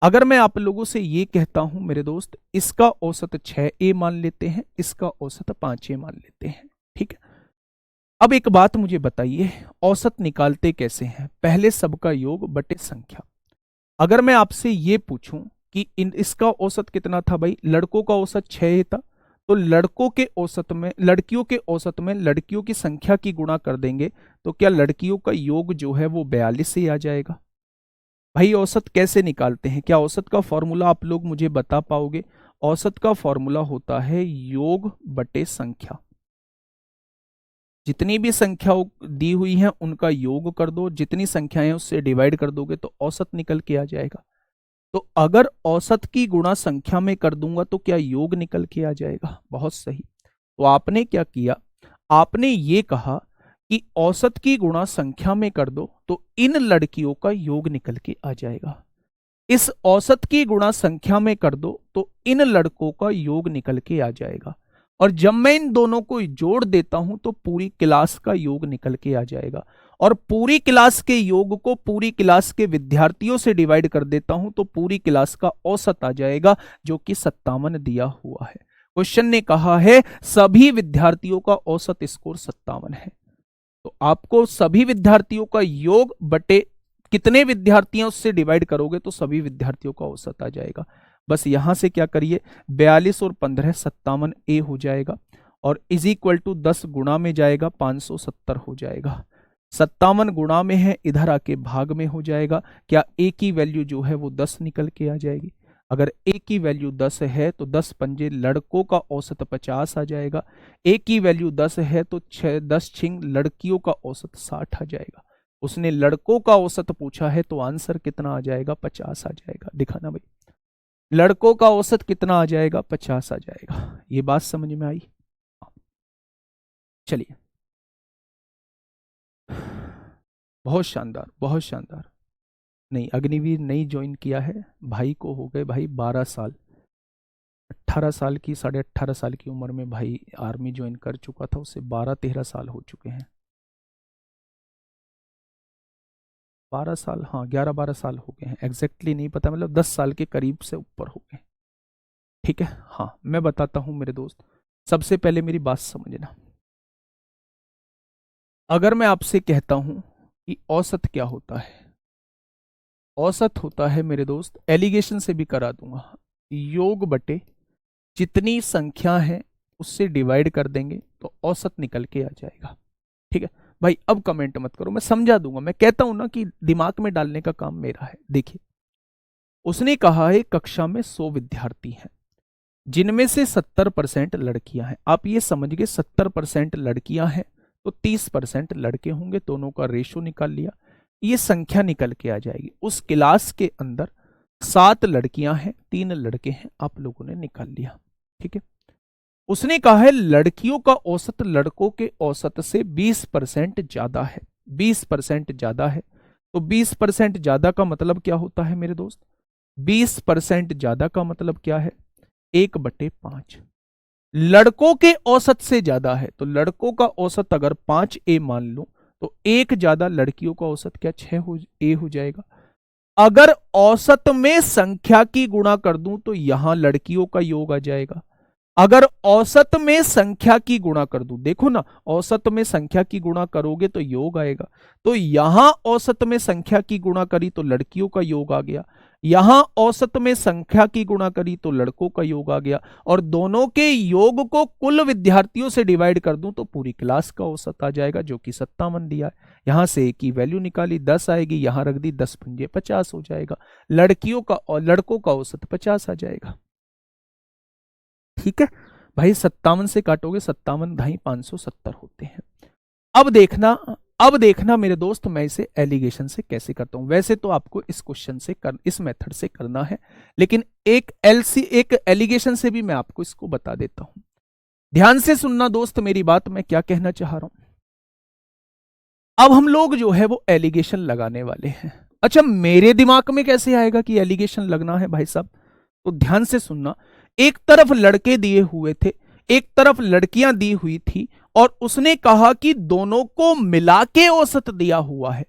अगर मैं आप लोगों से ये कहता हूं मेरे दोस्त, इसका औसत 6A मान लेते हैं, इसका औसत 5A मान लेते हैं, ठीक है। अब एक बात मुझे बताइए, औसत निकालते कैसे हैं? पहले सबका योग बटे संख्या। अगर मैं आपसे ये पूछूं कि इसका औसत कितना था भाई, लड़कों का औसत 6 था, तो लड़कों के औसत में लड़कियों के औसत में लड़कियों की संख्या की गुणा कर देंगे तो क्या लड़कियों का योग जो है वो 42 से आ जाएगा? भाई औसत कैसे निकालते हैं? क्या औसत का फॉर्मूला आप लोग मुझे बता पाओगे? औसत का फॉर्मूला होता है योग बटे संख्या। जितनी भी संख्या दी हुई है उनका योग कर दो, जितनी संख्याएं उससे डिवाइड कर दोगे तो औसत निकल के आ जाएगा। तो अगर औसत की गुणा संख्या में कर दूंगा तो क्या योग निकल के आ जाएगा? बहुत सही। तो आपने क्या किया, आपने ये कहा कि औसत की गुणा संख्या में कर दो तो इन लड़कियों का योग निकल के आ जाएगा। इस औसत की गुणा संख्या में कर दो तो इन लड़कों का योग निकल के आ जाएगा। और जब मैं इन दोनों को जोड़ देता हूं तो पूरी क्लास का योग निकल के आ जाएगा। और पूरी क्लास के योग को पूरी क्लास के विद्यार्थियों से डिवाइड कर देता हूं तो पूरी क्लास का औसत आ जाएगा, जो कि 57 दिया हुआ है। क्वेश्चन ने कहा है सभी विद्यार्थियों का औसत स्कोर 57 है। तो आपको सभी विद्यार्थियों का योग बटे कितने विद्यार्थियों उससे डिवाइड करोगे तो सभी विद्यार्थियों का औसत आ जाएगा। बस यहां से क्या करिए, 42 और 15 57A हो जाएगा, और इज इक्वल टू 10 गुणा में जाएगा 570 हो जाएगा। 57 गुणा में है, इधर आके भाग में हो जाएगा। क्या ए की वैल्यू जो है वो 10 निकल के आ जाएगी? अगर ए की वैल्यू 10 है तो 10 पंजे लड़कों का औसत 50 आ जाएगा। ए की वैल्यू 10 है तो 10 छिंग लड़कियों का औसत 60 आ जाएगा। उसने लड़कों का औसत पूछा है तो आंसर कितना आ जाएगा? 50 आ जाएगा। दिखाना भाई, लड़कों का औसत कितना आ जाएगा? 50 आ जाएगा। ये बात समझ में आई? चलिए, बहुत शानदार, बहुत शानदार। नहीं, अग्निवीर नहीं ज्वाइन किया है भाई को हो गए भाई 12 साल। 18 साल की 18.5 साल की उम्र में भाई आर्मी ज्वाइन कर चुका था, उससे 12-13 साल हो चुके हैं। 12 साल, हाँ 11-12 साल हो गए हैं, एग्जैक्टली नहीं पता, मतलब 10 साल के करीब से ऊपर हो गए। ठीक है, हाँ मैं बताता हूं मेरे दोस्त। सबसे पहले मेरी बात समझना, अगर मैं आपसे कहता हूं कि औसत क्या होता है, औसत होता है मेरे दोस्त, एलिगेशन से भी करा दूंगा, योग बटे जितनी संख्या है उससे डिवाइड कर देंगे तो औसत निकल के आ जाएगा। ठीक है भाई, अब कमेंट मत करो, मैं समझा दूंगा। मैं कहता हूं ना कि दिमाग में डालने का काम मेरा है। देखिए, उसने कहा है कक्षा में 100 विद्यार्थी हैं, जिनमें से 70% लड़कियां हैं। आप ये समझ गए 70% लड़कियां हैं तो 30% लड़के होंगे, दोनों का रेशो निकाल लिया। ये संख्या निकल के आ जाएगी। उस क्लास के अंदर 7 लड़कियां हैं, 3 लड़के हैं, आप लोगों ने निकाल लिया। ठीक है, उसने कहा है लड़कियों का औसत लड़कों के औसत से 20% ज्यादा है। 20% ज्यादा है तो 20% ज्यादा का मतलब क्या होता है मेरे दोस्त? 20% ज्यादा का मतलब क्या है? 1/5। लड़कों के औसत से ज्यादा है तो लड़कों का औसत अगर 5A मान लो तो एक ज्यादा लड़कियों का औसत क्या 6A हो जाएगा। अगर औसत में संख्या की गुणा कर दूं तो यहां लड़कियों का योग आ जाएगा। अगर औसत में संख्या की गुणा कर दूं, देखो ना, औसत में संख्या की गुणा करोगे तो योग आएगा। तो यहां औसत में संख्या की गुणा करी तो लड़कियों का योग आ गया, यहां औसत में संख्या की गुणा करी तो लड़कों का योग आ गया, और दोनों के योग को कुल विद्यार्थियों से डिवाइड कर दूं तो पूरी क्लास का औसत आ जाएगा, जो कि 57 दिया है। यहां से एक की वैल्यू निकाली 10 आएगी, यहां रख दी 10 पंजे 50 हो जाएगा। लड़कियों का और लड़कों का औसत 50 आ जाएगा। ठीक है भाई, 57 से काटोगे 57 ढाई 570 होते हैं। अब देखना मेरे दोस्त, मैं इसे एलिगेशन से कैसे करता हूं। वैसे तो आपको इस क्वेश्चन से इस मेथड से करना है, लेकिन एक एलिगेशन से भी मैं आपको इसको बता देता हूं। ध्यान से सुनना दोस्त मेरी बात, मैं क्या कहना चाह रहा हूं। अब हम लोग जो है वो एलिगेशन लगाने वाले हैं। अच्छा, मेरे दिमाग में कैसे आएगा कि एलिगेशन लगना है भाई साहब, तो ध्यान से सुनना। एक तरफ लड़के दिए हुए थे, एक तरफ लड़कियां दी हुई थी, और उसने कहा कि दोनों को मिला के औसत दिया हुआ है।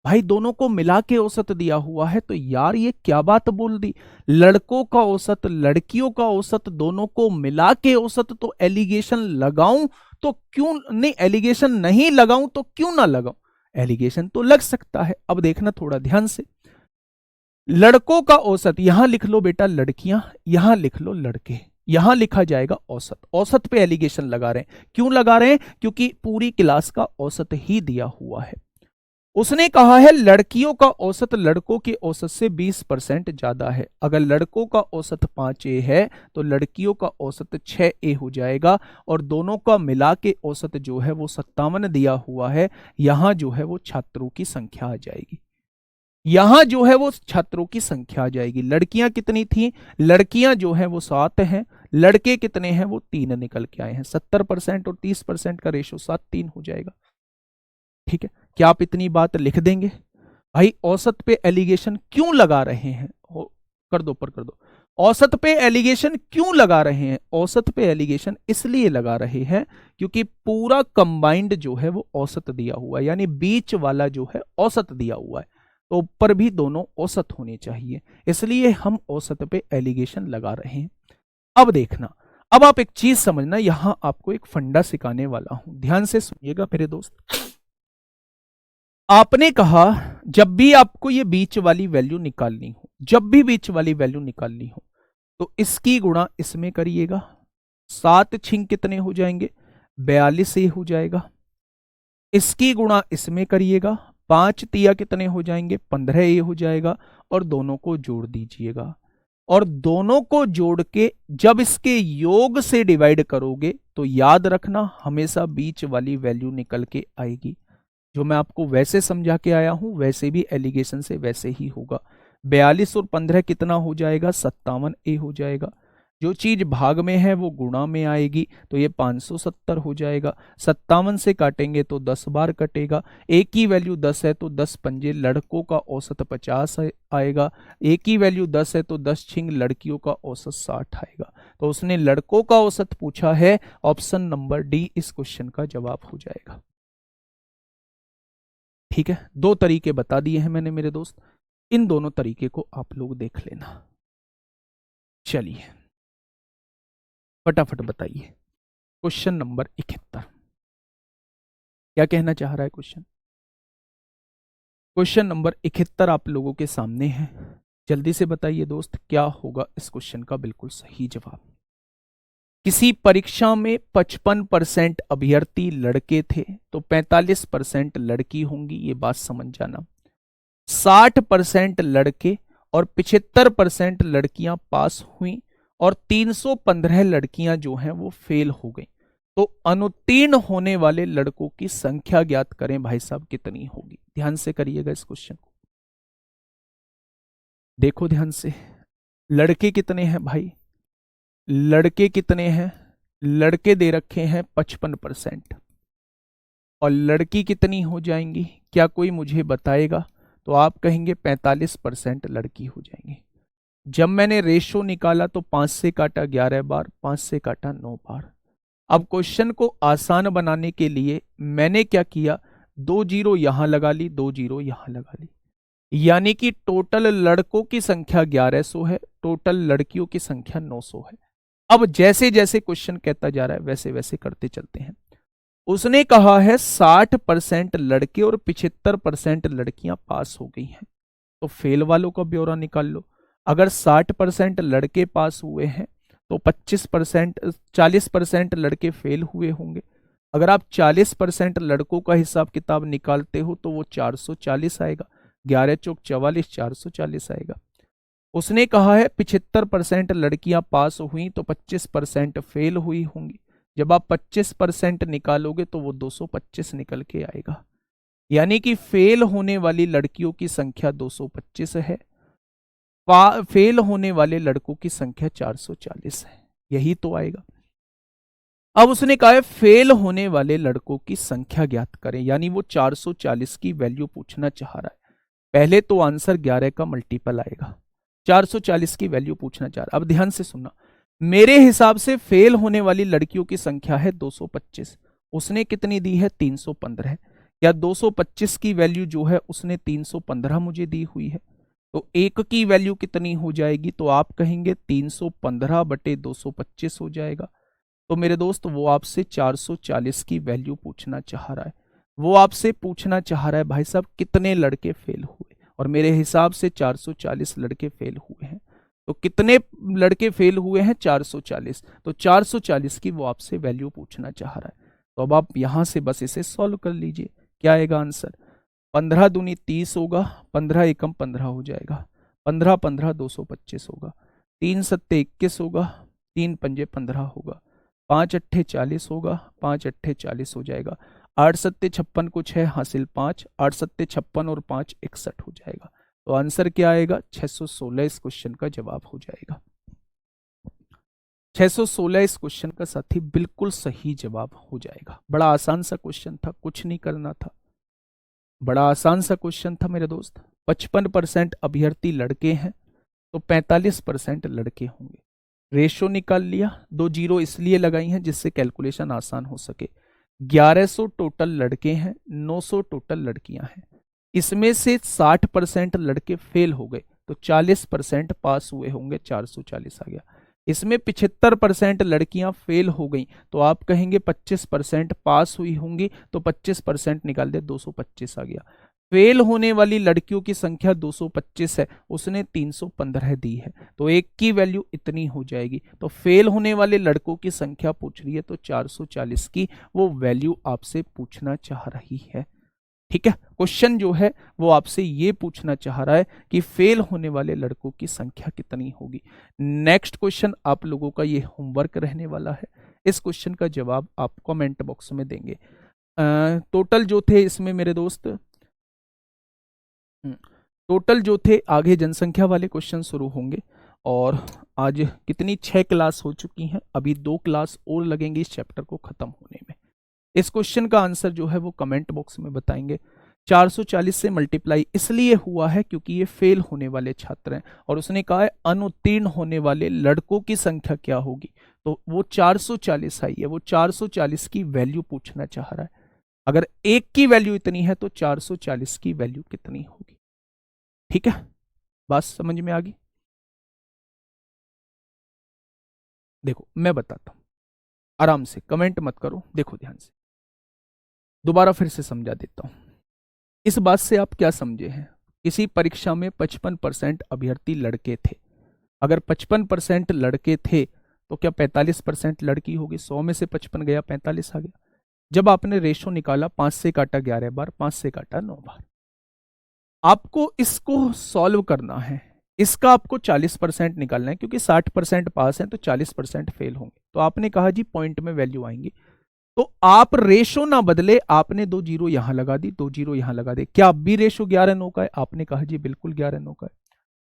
भाई दोनों को मिला के औसत दिया हुआ है, तो यार ये क्या बात बोल दी। लड़कों का औसत लड़कियों का औसत दोनों को मिला के औसत, तो एलिगेशन लगाऊं तो क्यों नहीं, एलिगेशन नहीं लगाऊं तो क्यों ना लगाऊं, एलिगेशन तो लग सकता है। अब देखना थोड़ा ध्यान से, लड़कों का औसत यहां लिख लो बेटा लड़कियां, यहां लिख लो लड़के, यहां लिखा जाएगा औसत। औसत पे एलिगेशन लगा रहे हैं, क्यों लगा रहे हैं, क्योंकि पूरी क्लास का औसत ही दिया हुआ है। उसने कहा है लड़कियों का औसत लड़कों के औसत से 20% ज्यादा है। अगर लड़कों का औसत 5A है तो लड़कियों का औसत 6A हो जाएगा, और दोनों का मिला के औसत जो है वो 57 दिया हुआ है। यहां जो है वो छात्रों की संख्या आ जाएगी, यहां जो है वो छात्रों की संख्या आ जाएगी। लड़कियां कितनी थी, लड़कियां जो है वो 7 हैं, लड़के कितने हैं, वो 3 निकल के आए हैं। 70% और 30% का रेशो 7:3 हो जाएगा। ठीक है, क्या आप इतनी बात लिख देंगे। भाई औसत पे एलिगेशन क्यों लगा रहे हैं, कर दो पर कर दो। औसत पे एलिगेशन क्यों लगा रहे हैं, औसत पे एलिगेशन इसलिए लगा रहे हैं क्योंकि पूरा कंबाइंड जो है वो औसत दिया हुआ है, यानी बीच वाला जो है औसत दिया हुआ है, तो ऊपर भी दोनों औसत होने चाहिए, इसलिए हम औसत पे एलिगेशन लगा रहे हैं। अब देखना, अब आप एक चीज समझना, यहां आपको एक फंडा सिखाने वाला हूं, ध्यान से सुनिएगा मेरे दोस्त। आपने कहा जब भी आपको ये बीच वाली वैल्यू निकालनी हो, जब भी बीच वाली वैल्यू निकालनी हो, तो इसकी गुणा इसमें करिएगा। 7 छिंग कितने हो जाएंगे, 42 हो जाएगा। इसकी गुणा इसमें करिएगा, 5 तिया कितने हो जाएंगे, 15 हो जाएगा, और दोनों को जोड़ दीजिएगा। और दोनों को जोड़ के जब इसके योग से डिवाइड करोगे तो याद रखना हमेशा बीच वाली वैल्यू निकल के आएगी। जो मैं आपको वैसे समझा के आया हूं वैसे भी एलिगेशन से वैसे ही होगा। 42 और 15 कितना हो जाएगा, 57A हो जाएगा। जो चीज भाग में है वो गुणा में आएगी, तो ये 570 हो जाएगा। 57 से काटेंगे तो 10 बार कटेगा। एक की वैल्यू 10 है तो 10 पंजे लड़कों का औसत 50 आएगा। एक की वैल्यू 10 है तो 10 छिंग लड़कियों का औसत 60 आएगा। तो उसने लड़कों का औसत पूछा है, ऑप्शन नंबर डी इस क्वेश्चन का जवाब हो जाएगा। ठीक है, 2 तरीके बता दिए हैं मैंने मेरे दोस्त, इन दोनों तरीके को आप लोग देख लेना। चलिए फटाफट बताइए, क्वेश्चन नंबर 71 क्या कहना चाह रहा है क्वेश्चन। क्वेश्चन नंबर 71 आप लोगों के सामने है, जल्दी से बताइए दोस्त क्या होगा इस क्वेश्चन का बिल्कुल सही जवाब। किसी परीक्षा में 55% अभ्यर्थी लड़के थे तो 45% लड़की होंगी, ये बात समझ जाना। 60% लड़के और 75% लड़कियां पास हुई, और 315 लड़कियां जो हैं वो फेल हो गई। तो अनुत्तीर्ण होने वाले लड़कों की संख्या ज्ञात करें भाई साहब कितनी होगी। ध्यान से करिएगा इस क्वेश्चन को, देखो ध्यान से। लड़के कितने हैं भाई, लड़के कितने हैं, लड़के दे रखे हैं 55%, और लड़की कितनी हो जाएंगी, क्या कोई मुझे बताएगा। तो आप कहेंगे 45% लड़की हो जाएंगी। जब मैंने रेशो निकाला तो 5 से काटा 11 बार, 5 से काटा 9 बार। अब क्वेश्चन को आसान बनाने के लिए मैंने क्या किया, 2 जीरो यहां लगा ली, 2 जीरो यहां लगा ली, यानी कि टोटल लड़कों की संख्या 1100 है, टोटल लड़कियों की संख्या 900 है। अब जैसे जैसे क्वेश्चन कहता जा रहा है वैसे वैसे करते चलते हैं। उसने कहा है 60% लड़के और 75% लड़कियां पास हो गई हैं, तो फेल वालों का ब्यौरा निकाल लो। अगर 60% लड़के पास हुए हैं तो 25% 40% लड़के फेल हुए होंगे। अगर आप 40% लड़कों का हिसाब किताब निकालते हो तो वो 440 आएगा। 11 चौक 44, 440 आएगा। उसने कहा है 75% लड़कियां पास हुई तो 25% फेल हुई होंगी। जब आप 25% निकालोगे तो वो 225 निकल के आएगा। यानी कि फेल होने वाली लड़कियों की संख्या 225 है, फेल होने वाले लड़कों की संख्या 440 है। यही तो आएगा। अब उसने कहा है फेल होने वाले लड़कों की संख्या ज्ञात करें, यानी वो 440 की वैल्यू पूछना चाह रहा है। पहले तो आंसर 11 का मल्टीपल आएगा, 440 की वैल्यू पूछना चाह रहा है। अब ध्यान से सुनना, मेरे हिसाब से फेल होने वाली लड़कियों की संख्या है 225। उसने कितनी दी है? 315। या 225 की वैल्यू जो है उसने 315 मुझे दी हुई है, तो एक की वैल्यू कितनी हो जाएगी? तो आप कहेंगे 315 बटे 225 हो जाएगा। तो मेरे दोस्त वो आपसे 440 की वैल्यू पूछना चाह रहा है। वो आपसे पूछना चाह रहा है भाई साहब कितने लड़के फेल हुए, और मेरे हिसाब से 440 लड़के फेल हुए हैं। तो कितने लड़के फेल हुए हैं? 440। तो 440 की वो आपसे वैल्यू पूछना चाह रहा है। तो अब आप यहां से बस इसे सॉल्व कर लीजिए। क्या आएगा आंसर? 15 दूनी 30 होगा, 15 एकम 15 हो जाएगा, 15 15 225 होगा, 3 सत्ते 21 होगा, 3 पंजे 15 होगा, 5 अट्ठे 40 होगा, 5 अट्ठे 40 हो जाएगा, 8 सत्ते 56 कुछ है हासिल 5, 8 सत्ते 56 और 5 61 हो जाएगा। तो आंसर क्या आएगा? 616 इस क्वेश्चन का जवाब हो जाएगा। 616 इस क्वेश्चन का साथी बिल्कुल सही जवाब हो जाएगा। बड़ा आसान सा क्वेश्चन था, कुछ नहीं करना था, बड़ा आसान सा क्वेश्चन था मेरे दोस्त। 55% अभ्यर्थी लड़के हैं तो 45% लड़के होंगे। रेशो निकाल लिया, 2 जीरो इसलिए लगाई हैं जिससे कैलकुलेशन आसान हो सके। 1100 टोटल लड़के हैं, 900 टोटल लड़कियां हैं। इसमें से 60% लड़के फेल हो गए तो 40% पास हुए होंगे, 440 आ गया। इसमें 75% लड़कियां फेल हो गई तो आप कहेंगे 25% पास हुई होंगी, तो 25% निकाल दे, 225 आ गया। फेल होने वाली लड़कियों की संख्या 225 है, उसने 315 दी है, तो एक की वैल्यू इतनी हो जाएगी। तो फेल होने वाले लड़कों की संख्या पूछ रही है तो 440 की वो वैल्यू आपसे पूछना चाह रही है। ठीक है, क्वेश्चन जो है वो आपसे ये पूछना चाह रहा है कि फेल होने वाले लड़कों की संख्या कितनी होगी। नेक्स्ट क्वेश्चन आप लोगों का ये होमवर्क रहने वाला है। इस क्वेश्चन का जवाब आप कमेंट बॉक्स में देंगे। टोटल जो थे इसमें मेरे दोस्त, टोटल जो थे आगे जनसंख्या वाले क्वेश्चन शुरू होंगे। और आज कितनी 6 क्लास हो चुकी हैं, अभी 2 क्लास और लगेंगी इस चैप्टर को खत्म होने में। इस क्वेश्चन का आंसर जो है वो कमेंट बॉक्स में बताएंगे। 440 से मल्टीप्लाई इसलिए हुआ है क्योंकि ये फेल होने वाले छात्र हैं, और उसने कहा है अनुत्तीर्ण होने वाले लड़कों की संख्या क्या होगी, तो वो 440 आई है। वो 440 की वैल्यू पूछना चाह रहा है। अगर एक की वैल्यू इतनी है तो 440 की वैल्यू कितनी होगी। ठीक है, बात समझ में आ गई? देखो मैं बताता हूं, आराम से कमेंट मत करो, देखो ध्यान से, दोबारा फिर से समझा देता हूं। इस बात से आप क्या समझे हैं? किसी परीक्षा में 55% अभ्यर्थी लड़के थे। अगर 55% लड़के थे तो क्या 45% लड़की होगी? 100 में से 55 गया, 45 आ गया। जब आपने रेशो निकाला, 5 से काटा 11 बार, 5 से काटा 9 बार। आपको इसको सॉल्व करना है, इसका आपको 40% निकालना है, क्योंकि 60% पास है तो 40% फेल होंगे। तो आपने कहा जी पॉइंट में वैल्यू आएंगी, तो आप रेशो ना बदले, आपने 2 जीरो यहां लगा दी, 2 जीरो यहां लगा दे। क्या अब भी रेशो 11:9 का है? आपने कहा जी बिल्कुल 11:9 का है।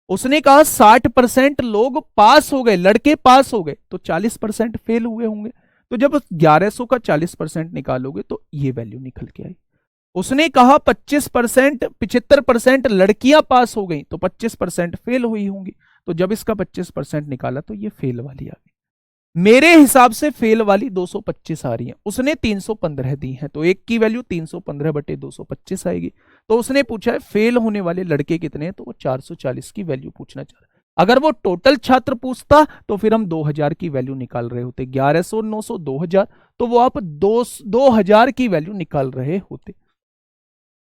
उसने कहा 60% लोग पास हो गए, लड़के पास हो गए, तो 40% फेल हुए होंगे। तो जब 1100 का 40% निकालोगे तो ये वैल्यू निकल के आई। उसने कहा 25%, 75% लड़कियां पास हो गई तो 25% फेल हुई होंगी। तो जब इसका 25% निकाला तो ये फेल वाली आ गई। मेरे हिसाब से फेल वाली 225 आ रही है, उसने 315 दी है, तो एक की वैल्यू 315 बटे 225 आएगी। तो उसने पूछा है फेल होने वाले लड़के कितने हैं, तो वो 440 की वैल्यू पूछना चाह रहा है। अगर वो टोटल छात्र पूछता तो फिर हम 2000 की वैल्यू निकाल रहे होते, 1100 900 2000, तो वो आप 2000 की वैल्यू निकाल रहे होते।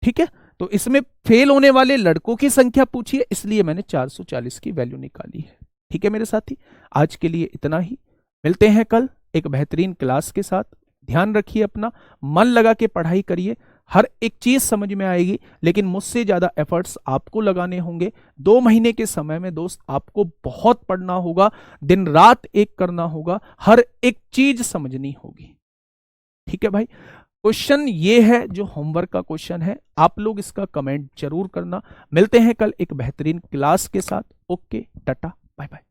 ठीक है, तो इसमें फेल होने वाले लड़कों की संख्या पूछी है, इसलिए मैंने 440 की वैल्यू निकाली है। ठीक है मेरे साथी, आज के लिए इतना ही। मिलते हैं कल एक बेहतरीन क्लास के साथ। ध्यान रखिए अपना, मन लगा के पढ़ाई करिए, हर एक चीज समझ में आएगी, लेकिन मुझसे ज्यादा एफर्ट्स आपको लगाने होंगे। 2 महीने के समय में दोस्त आपको बहुत पढ़ना होगा, दिन रात एक करना होगा, हर एक चीज समझनी होगी। ठीक है भाई, क्वेश्चन ये है जो होमवर्क का क्वेश्चन है, आप लोग इसका कमेंट जरूर करना। मिलते हैं कल एक बेहतरीन क्लास के साथ। Okay, tata, bye bye.